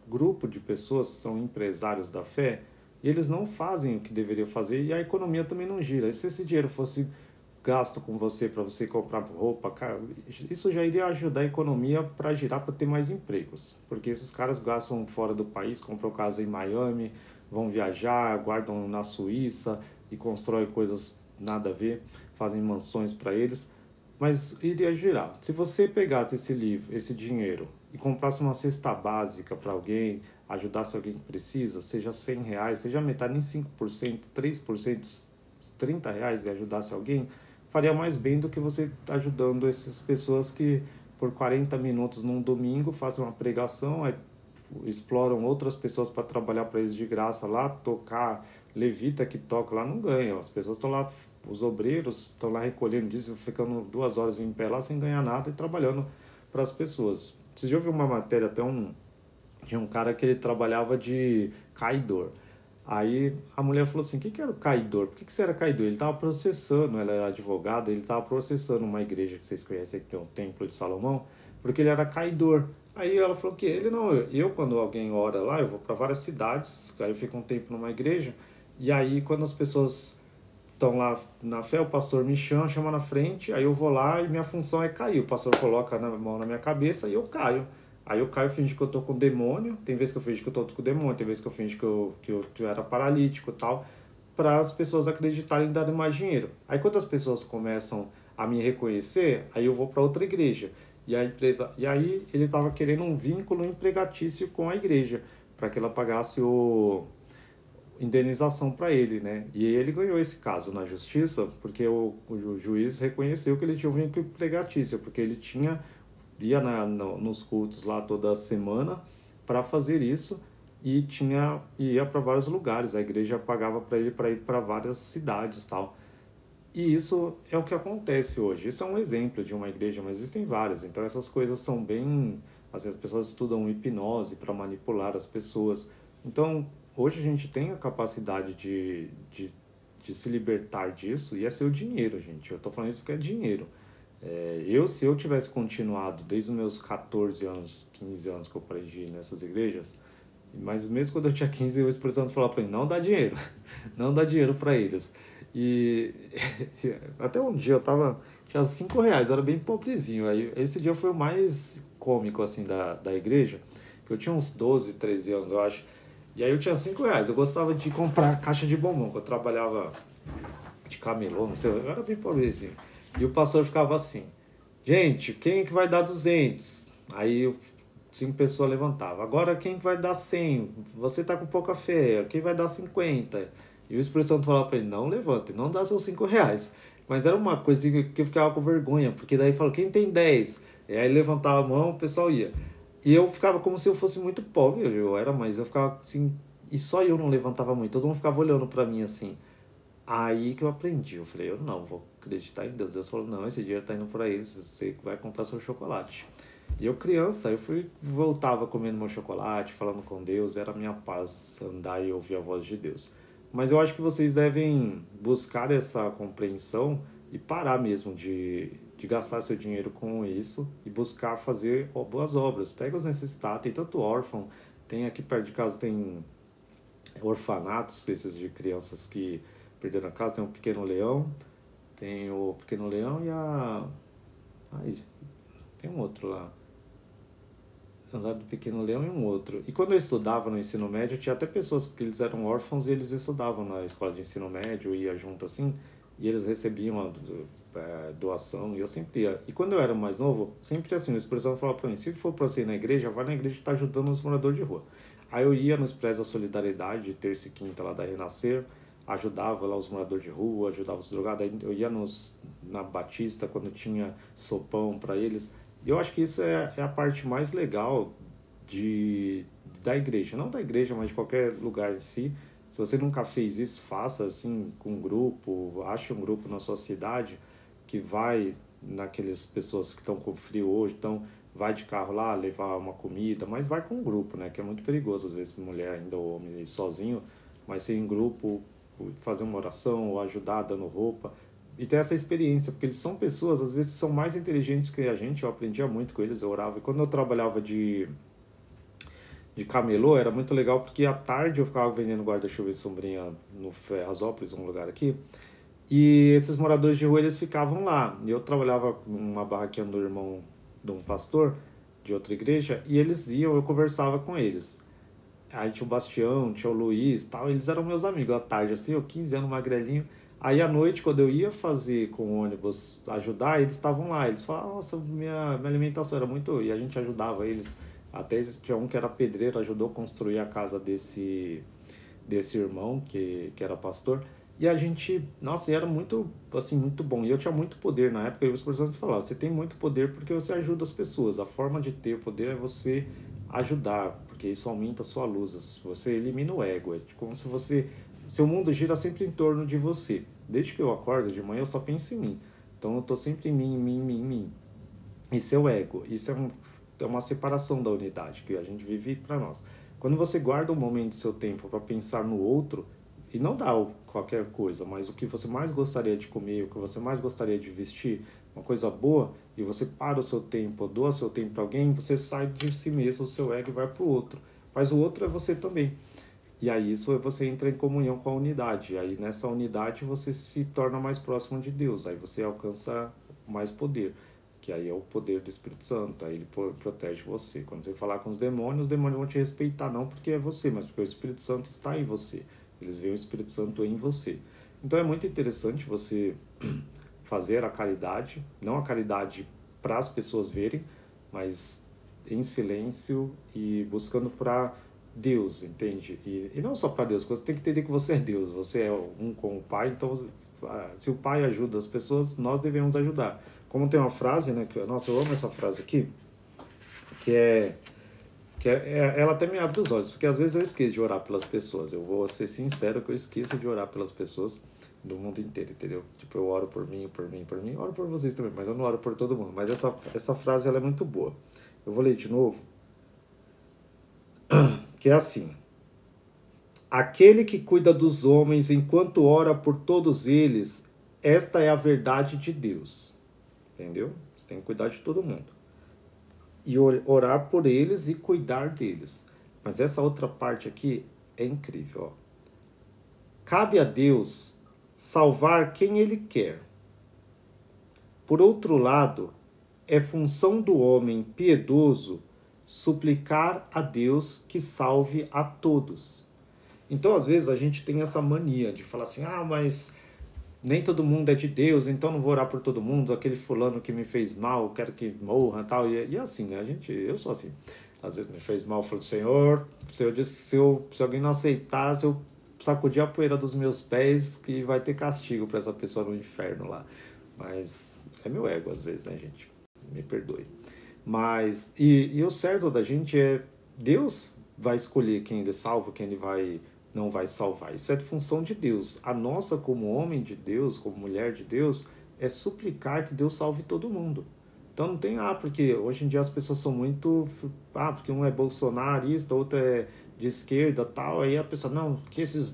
grupo de pessoas que são empresários da fé, e eles não fazem o que deveriam fazer e a economia também não gira. E se esse dinheiro fosse gasto com você para você comprar roupa, cara, isso já iria ajudar a economia para girar, para ter mais empregos. Porque esses caras gastam fora do país, compram casa em Miami, vão viajar, guardam na Suíça e constroem coisas nada a ver, fazem mansões para eles, mas iria girar. Se você pegasse esse livro, esse dinheiro e comprasse uma cesta básica para alguém, ajudasse alguém que precisa, seja R$ 100, seja metade, nem 5%, 3%, R$ 30 e ajudasse alguém, faria mais bem do que você ajudando essas pessoas que por 40 minutos num domingo fazem uma pregação, aí exploram outras pessoas para trabalhar para eles de graça lá, tocar, levita que toca lá, não ganham. As pessoas estão lá, os obreiros estão lá recolhendo diesel, ficando 2 horas em pé lá sem ganhar nada e trabalhando para as pessoas. Você já ouviu uma matéria até de um cara que ele trabalhava de caidor. Aí a mulher falou assim, o que era o caidor? Por que você era caidor? Ele estava processando, ela era advogada, ele estava processando uma igreja que vocês conhecem, que tem o Templo de Salomão, porque ele era caidor. Aí ela falou que ele não, eu quando alguém ora lá, eu vou para várias cidades, aí eu fico um tempo numa igreja, e aí quando as pessoas estão lá na fé, o pastor me chama na frente, aí eu vou lá e minha função é cair. O pastor coloca a mão na minha cabeça e eu caio. Aí eu caio, finge que eu tô com demônio, tem vezes que eu finge que eu tô com demônio, tem vezes que eu finge que eu era paralítico e tal, para as pessoas acreditarem e darem mais dinheiro. Aí quando as pessoas começam a me reconhecer, aí eu vou para outra igreja. E aí ele estava querendo um vínculo empregatício com a igreja, para que ela pagasse indenização para ele, né? E ele ganhou esse caso na justiça, porque o juiz reconheceu que ele tinha um vínculo empregatício, porque ele ia nos cultos lá toda semana para fazer isso e ia para vários lugares. A igreja pagava para ele para ir para várias cidades e tal. E isso é o que acontece hoje. Isso é um exemplo de uma igreja, mas existem várias. Então essas coisas são bem... Às vezes as pessoas estudam hipnose para manipular as pessoas. Então hoje a gente tem a capacidade de se libertar disso e é seu dinheiro, gente. Eu tô falando isso porque é dinheiro. Se eu tivesse continuado desde os meus 14 anos, 15 anos que eu parei de ir nessas igrejas, mas mesmo quando eu tinha 15, eu precisando falar para ele, não dá dinheiro, não dá dinheiro para eles. E até um dia tinha R$ 5, eu era bem pobrezinho. Aí esse dia foi o mais cômico assim da igreja, que eu tinha uns 12, 13 anos, eu acho. E aí eu tinha R$ 5, eu gostava de comprar caixa de bombom, que eu trabalhava de camelô, não sei, eu era bem pobrezinho. E o pastor ficava assim, gente, quem é que vai dar 200? Aí 5 pessoas levantavam. Agora quem vai dar 100? Você tá com pouca fé. Quem vai dar 50? E o Espírito Santo falava para ele, não levante, não dá seus R$ 5. Mas era uma coisa que eu ficava com vergonha, porque daí falou, quem tem 10? E aí levantava a mão, o pessoal ia. E eu ficava como se eu fosse muito pobre, eu era, mas eu ficava assim, e só eu não levantava muito, todo mundo ficava olhando para mim assim. Aí que eu aprendi, eu falei, eu não vou acreditar em Deus. Deus falou, não, esse dinheiro tá indo para eles, você vai comprar seu chocolate. E eu criança, voltava comendo meu chocolate, falando com Deus, era a minha paz andar e ouvir a voz de Deus. Mas eu acho que vocês devem buscar essa compreensão e parar mesmo de gastar seu dinheiro com isso e buscar fazer boas obras. Pega os necessitados, tem tanto órfão, tem aqui perto de casa tem orfanatos desses de crianças que perderam a casa, tem o Pequeno Leão, tem o Pequeno Leão e a... Ai, tem um outro lá. Andar do Pequeno Leão e um outro. E quando eu estudava no ensino médio, tinha até pessoas que eles eram órfãos e eles estudavam na escola de ensino médio, ia junto assim, e eles recebiam a doação, e eu sempre ia. E quando eu era mais novo, sempre assim, o Espírito Santo falava pra mim, se for pra você ir na igreja, vai na igreja que tá ajudando os moradores de rua. Aí eu ia no Expresso da Solidariedade, de terça e quinta lá da Renascer, ajudava lá os moradores de rua, ajudava os drogados, aí eu ia na Batista quando tinha sopão para eles. E eu acho que isso é a parte mais legal da igreja, não da igreja, mas de qualquer lugar em si. Se você nunca fez isso, faça assim com um grupo, ache um grupo na sua cidade que vai naquelas pessoas que estão com frio hoje, então vai de carro lá levar uma comida, mas vai com um grupo, né? Que é muito perigoso às vezes mulher ainda ou homem ir sozinho, mas ser em grupo, fazer uma oração ou ajudar dando roupa e ter essa experiência, porque eles são pessoas às vezes que são mais inteligentes que a gente. Eu aprendia muito com eles, eu orava, e quando eu trabalhava de camelô era muito legal, porque à tarde eu ficava vendendo guarda-chuva e sombrinha no Ferrazópolis, um lugar aqui, e esses moradores de rua eles ficavam lá, e eu trabalhava numa barraquinha do irmão de um pastor de outra igreja, e eles iam, eu conversava com eles. Aí tinha o Bastião, tinha o Luiz, tal, eles eram meus amigos à tarde, assim, eu 15 anos magrelinho. Aí à noite, quando eu ia fazer com o ônibus ajudar, eles estavam lá, eles falavam, nossa, minha alimentação era muito... E a gente ajudava eles, até tinha um que era pedreiro, ajudou a construir a casa desse irmão, que era pastor. E a gente, nossa, era muito, assim, muito bom. E eu tinha muito poder na época, e os professores falavam, você tem muito poder porque você ajuda as pessoas. A forma de ter poder é você ajudar, porque isso aumenta a sua luz, você elimina o ego, é como se seu mundo gira sempre em torno de você. Desde que eu acordo de manhã eu só penso em mim, então eu tô sempre em mim, em mim, em mim, em mim. Isso é o ego, isso é uma separação da unidade que a gente vive para nós. Quando você guarda um momento do seu tempo para pensar no outro, e não dá qualquer coisa, mas o que você mais gostaria de comer, o que você mais gostaria de vestir, uma coisa boa, e você para o seu tempo, doa seu tempo para alguém, você sai de si mesmo, o seu ego vai para o outro. Mas o outro é você também. E aí isso você entra em comunhão com a unidade. E aí nessa unidade você se torna mais próximo de Deus. Aí você alcança mais poder, que aí é o poder do Espírito Santo. Aí ele protege você. Quando você falar com os demônios vão te respeitar, não porque é você, mas porque o Espírito Santo está em você. Eles veem o Espírito Santo em você. Então é muito interessante você fazer a caridade, não a caridade para as pessoas verem, mas em silêncio e buscando para Deus, entende? E não só para Deus, você tem que entender que você é Deus, você é um com o Pai, então se o Pai ajuda as pessoas, nós devemos ajudar. Como tem uma frase, né, nossa, eu amo essa frase aqui, ela até me abre os olhos, porque às vezes eu esqueço de orar pelas pessoas, eu vou ser sincero que eu esqueço de orar pelas pessoas, do mundo inteiro, entendeu? Tipo, eu oro por mim, oro por vocês também, mas eu não oro por todo mundo. Mas essa frase, ela é muito boa. Eu vou ler de novo, que é assim: aquele que cuida dos homens enquanto ora por todos eles, esta é a verdade de Deus. Entendeu? Você tem que cuidar de todo mundo. E orar por eles e cuidar deles. Mas essa outra parte aqui é incrível, ó. Cabe a Deus salvar quem Ele quer. Por outro lado, é função do homem piedoso suplicar a Deus que salve a todos. Então, às vezes, a gente tem essa mania de falar assim, mas nem todo mundo é de Deus, então não vou orar por todo mundo, aquele fulano que me fez mal, quero que morra e tal. E assim, né? Eu sou assim. Às vezes me fez mal, eu falo, Senhor, se alguém não aceitar, se eu sacudir a poeira dos meus pés, que vai ter castigo para essa pessoa no inferno lá. Mas é meu ego às vezes, né, gente? Me perdoe. Mas, e o certo da gente é, Deus vai escolher quem Ele salva, quem Ele não vai salvar. Isso é de função de Deus. A nossa, como homem de Deus, como mulher de Deus, é suplicar que Deus salve todo mundo. Então não tem, porque hoje em dia as pessoas são muito, porque um é bolsonarista, outro é de esquerda, tal, aí a pessoa, não, que esses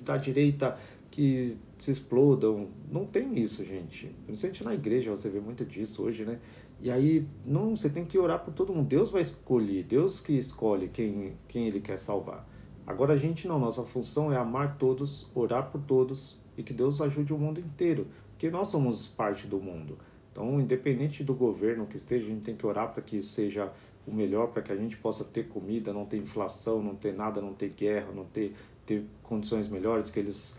da direita que se explodam. Não tem isso, gente. Principalmente na igreja você vê muito disso hoje, né? E aí, não, você tem que orar por todo mundo. Deus vai escolher, Deus que escolhe quem Ele quer salvar. Agora a gente não, nossa função é amar todos, orar por todos e que Deus ajude o mundo inteiro, porque nós somos parte do mundo. Então, independente do governo que esteja, a gente tem que orar para que seja o melhor, para que a gente possa ter comida, não ter inflação, não ter nada, não ter guerra, não ter condições melhores, que eles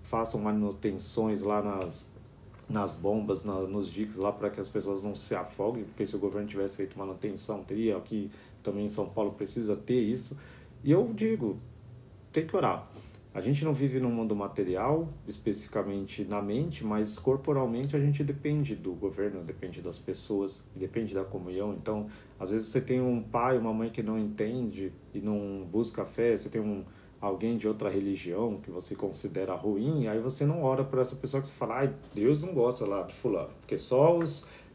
façam manutenções lá nas bombas, nos diques lá, para que as pessoas não se afoguem, porque se o governo tivesse feito manutenção, teria. Aqui também em São Paulo precisa ter isso. E eu digo, tem que orar. A gente não vive num mundo material, especificamente na mente, mas corporalmente a gente depende do governo, depende das pessoas, depende da comunhão. Então, às vezes você tem um pai, uma mãe que não entende e não busca fé, você tem alguém de outra religião que você considera ruim, aí você não ora por essa pessoa que você fala, Deus não gosta lá de fulano, porque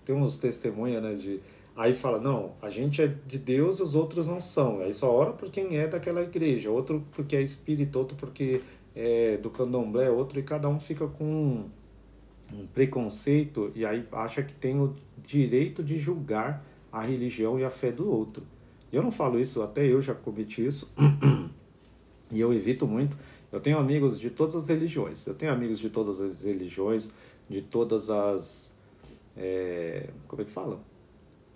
tem uns testemunhas, né, aí fala, não, a gente é de Deus e os outros não são. Aí só ora por quem é daquela igreja, outro porque é espírita, outro porque é do candomblé, outro, e cada um fica com um preconceito e aí acha que tem o direito de julgar a religião e a fé do outro. Eu não falo isso, até eu já cometi isso, e eu evito muito. Eu tenho amigos de todas as religiões, de todas as... como é que fala?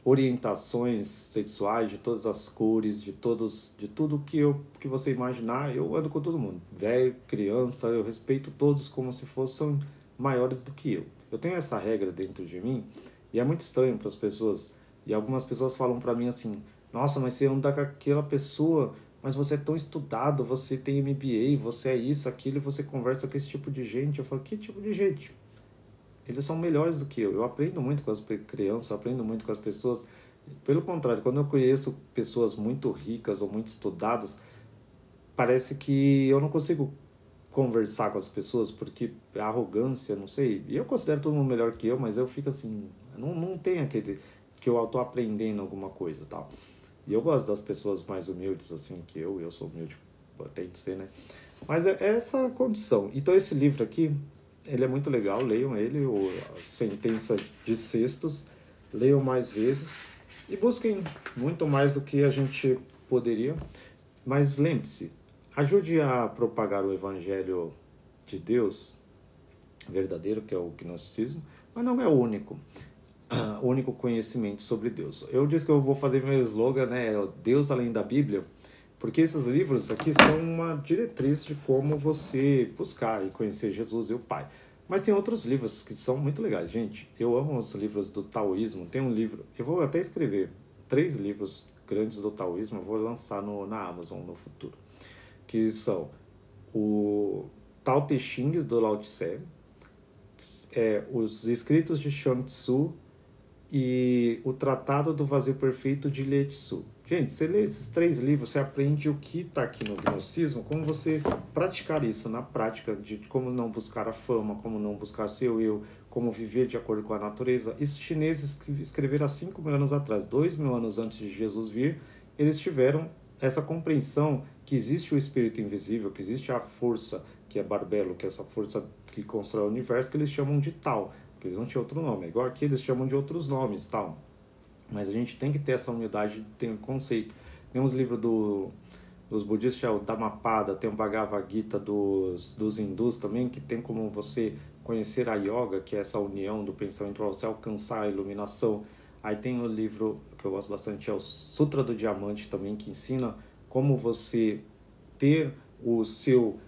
Orientações sexuais, de todas as cores, de tudo que você imaginar, eu ando com todo mundo. Velho, criança, eu respeito todos como se fossem maiores do que eu. Eu tenho essa regra dentro de mim e é muito estranho para as pessoas. E algumas pessoas falam para mim assim, nossa, mas você anda com aquela pessoa, mas você é tão estudado, você tem MBA, você é isso, aquilo, e você conversa com esse tipo de gente. Eu falo, que tipo de gente? Eles são melhores do que eu. Eu aprendo muito com as crianças, aprendo muito com as pessoas. Pelo contrário, quando eu conheço pessoas muito ricas ou muito estudadas, parece que eu não consigo conversar com as pessoas, porque a arrogância, não sei. E eu considero todo mundo melhor que eu, mas eu fico assim, não tem aquele que eu tô aprendendo alguma coisa, tal. E eu gosto das pessoas mais humildes, assim, que eu sou humilde, tento ser, né? Mas é essa a condição. Então esse livro aqui, ele é muito legal, leiam ele, a Sentença de Cestos, leiam mais vezes e busquem muito mais do que a gente poderia. Mas lembre-se, ajude a propagar o Evangelho de Deus verdadeiro, que é o gnosticismo, mas não é o único conhecimento sobre Deus. Eu disse que eu vou fazer meu slogan, né, Deus além da Bíblia, porque esses livros aqui são uma diretriz de como você buscar e conhecer Jesus e o Pai. Mas tem outros livros que são muito legais, gente. Eu amo os livros do taoísmo. Tem um livro, eu vou até escrever 3 livros grandes do taoísmo, eu vou lançar na Amazon no futuro, que são o Tao Te Ching do Lao Tse, os escritos de Chuang Tzu e o Tratado do Vazio Perfeito de Lietzu. Gente, você lê esses 3 livros, você aprende o que está aqui no gnosticismo, como você praticar isso na prática, de como não buscar a fama, como não buscar seu eu, como viver de acordo com a natureza. Isso os chineses escreveram há 5.000 anos atrás, 2.000 anos antes de Jesus vir, eles tiveram essa compreensão que existe o espírito invisível, que existe a força, que é Barbelo, que é essa força que constrói o universo, que eles chamam de tal, que eles não tinham outro nome. Igual aqui eles chamam de outros nomes, tal. Mas a gente tem que ter essa humildade de ter um conceito. Tem uns livros dos budistas, é o Dhammapada, tem o Bhagavad Gita dos hindus também, que tem como você conhecer a yoga, que é essa união do pensamento para você alcançar a iluminação. Aí tem o livro que eu gosto bastante, é o Sutra do Diamante também, que ensina como você ter o seu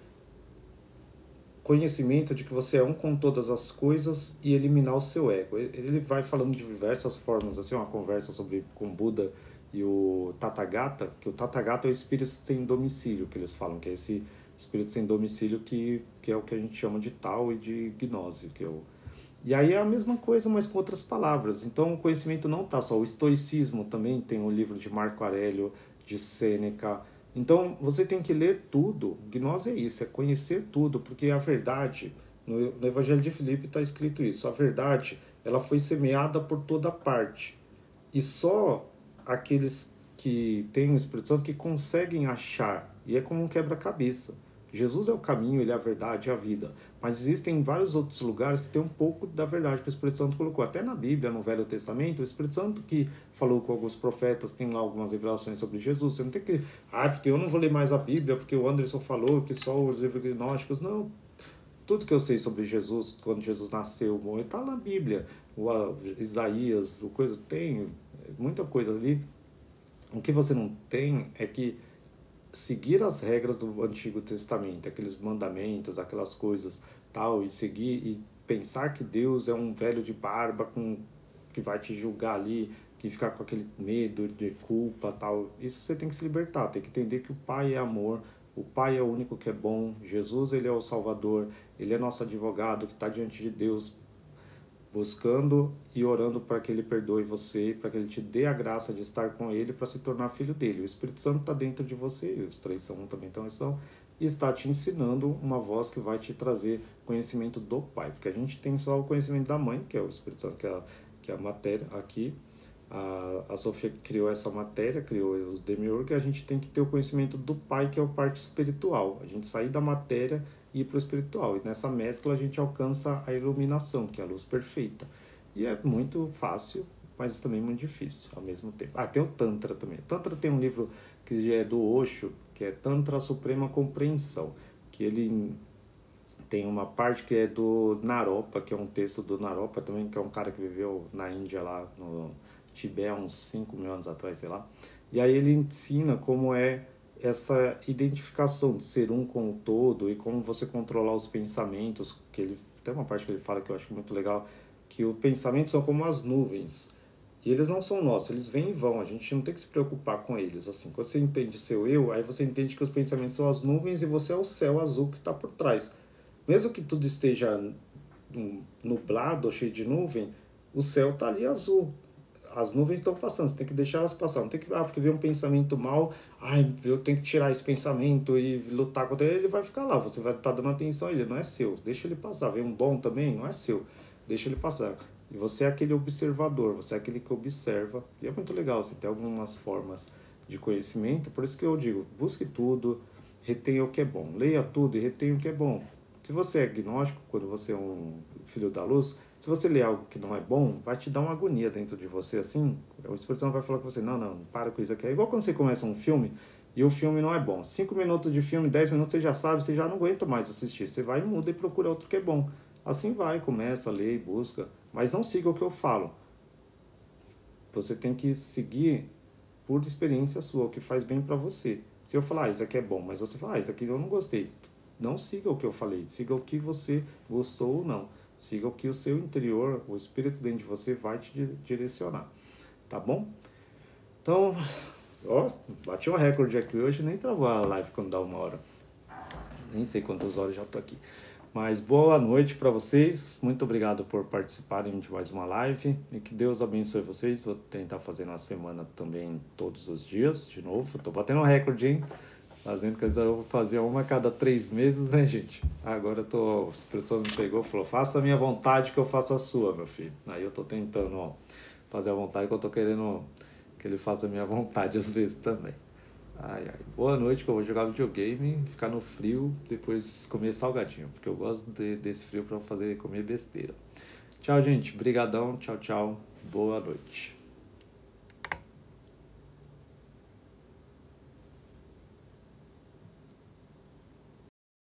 conhecimento de que você é um com todas as coisas e eliminar o seu ego. Ele vai falando de diversas formas, assim, uma conversa com Buda e o Tathagata, que o Tathagata é o espírito sem domicílio, que eles falam, que é esse espírito sem domicílio que é o que a gente chama de Tao e de Gnose, que é o... E aí é a mesma coisa, mas com outras palavras. Então o conhecimento não está só. O estoicismo também tem o livro de Marco Aurélio, de Sêneca. Então você tem que ler tudo. Gnose é isso, é conhecer tudo, porque a verdade, no Evangelho de Filipe está escrito isso, a verdade ela foi semeada por toda parte. E só aqueles que têm o Espírito Santo que conseguem achar. E é como um quebra-cabeça. Jesus é o caminho, ele é a verdade, é a vida. Mas existem vários outros lugares que tem um pouco da verdade que o Espírito Santo colocou. Até na Bíblia, no Velho Testamento, o Espírito Santo que falou com alguns profetas, tem lá algumas revelações sobre Jesus. Você não tem que... porque eu não vou ler mais a Bíblia, porque o Anderson falou que só os livros gnósticos... Não. Tudo que eu sei sobre Jesus, quando Jesus nasceu, está na Bíblia. Isaías, tem muita coisa ali. O que você não tem é que seguir as regras do Antigo Testamento, aqueles mandamentos, aquelas coisas, tal, e seguir e pensar que Deus é um velho de barba que vai te julgar ali, que fica com aquele medo de culpa, tal. Isso você tem que se libertar, tem que entender que o Pai é amor, o Pai é o único que é bom, Jesus ele é o Salvador, ele é nosso advogado que está diante de Deus, buscando e orando para que ele perdoe você, para que ele te dê a graça de estar com ele, para se tornar filho dele. O Espírito Santo está dentro de você, e os 3 são um também, então são, e está te ensinando uma voz que vai te trazer conhecimento do Pai, porque a gente tem só o conhecimento da mãe, que é o Espírito Santo, que é a matéria aqui. A Sofia criou essa matéria, criou os demiurgos, e a gente tem que ter o conhecimento do Pai, que é a parte espiritual. A gente sair da matéria e ir para o espiritual. E nessa mescla a gente alcança a iluminação, que é a luz perfeita. E é muito fácil, mas também muito difícil ao mesmo tempo. Tem o Tantra também. O Tantra tem um livro que é do Osho, que é Tantra Suprema Compreensão, que ele tem uma parte que é do Naropa, que é um texto do Naropa também, que é um cara que viveu na Índia lá no Tibete há uns 5.000 anos atrás, sei lá. E aí ele ensina como é essa identificação de ser um com o todo e como você controlar os pensamentos, que ele tem uma parte que ele fala que eu acho muito legal, que os pensamentos são como as nuvens. E eles não são nossos, eles vêm e vão, a gente não tem que se preocupar com eles. Assim, quando você entende seu eu, aí você entende que os pensamentos são as nuvens e você é o céu azul que está por trás. Mesmo que tudo esteja nublado ou cheio de nuvem, o céu está ali azul. As nuvens estão passando, você tem que deixar elas passar. Não tem que, porque vem um pensamento mal, eu tenho que tirar esse pensamento e lutar contra ele, ele vai ficar lá. Você vai estar dando atenção a ele, não é seu. Deixa ele passar. Vem um bom também, não é seu. Deixa ele passar. E você é aquele observador, você é aquele que observa. E é muito legal, você tem algumas formas de conhecimento. Por isso que eu digo, busque tudo, retenha o que é bom. Leia tudo e retenha o que é bom. Se você é agnóstico, quando você é um filho da luz, se você ler algo que não é bom, vai te dar uma agonia dentro de você, assim, o Espírito Santo vai falar com você, não, para com isso aqui. É igual quando você começa um filme e o filme não é bom. 5 minutos de filme, 10 minutos você já sabe, você já não aguenta mais assistir. Você vai, muda e procura outro que é bom. Assim vai, começa, lê, busca, mas não siga o que eu falo. Você tem que seguir por experiência sua, o que faz bem para você. Se eu falar, isso aqui é bom, mas você fala, isso aqui eu não gostei. Não siga o que eu falei, siga o que você gostou ou não. Siga o que o seu interior, o espírito dentro de você vai te direcionar. Tá bom? Então, bati um recorde aqui hoje, nem travou a live quando dá 1 hora. Nem sei quantas horas já tô aqui. Mas boa noite para vocês. Muito obrigado por participarem de mais uma live. E que Deus abençoe vocês. Vou tentar fazer na semana também todos os dias, de novo. Tô batendo um recorde, hein? Fazendo coisa, eu vou fazer uma a cada 3 meses, né, gente? Agora o Espírito Santo me pegou e falou: faça a minha vontade que eu faço a sua, meu filho. Aí eu tô tentando, ó, fazer a vontade que eu tô querendo que ele faça a minha vontade às vezes também. Ai, ai. Boa noite, que eu vou jogar videogame, ficar no frio, depois comer salgadinho, porque eu gosto desse frio pra fazer comer besteira. Tchau, gente. Brigadão. Tchau, tchau. Boa noite.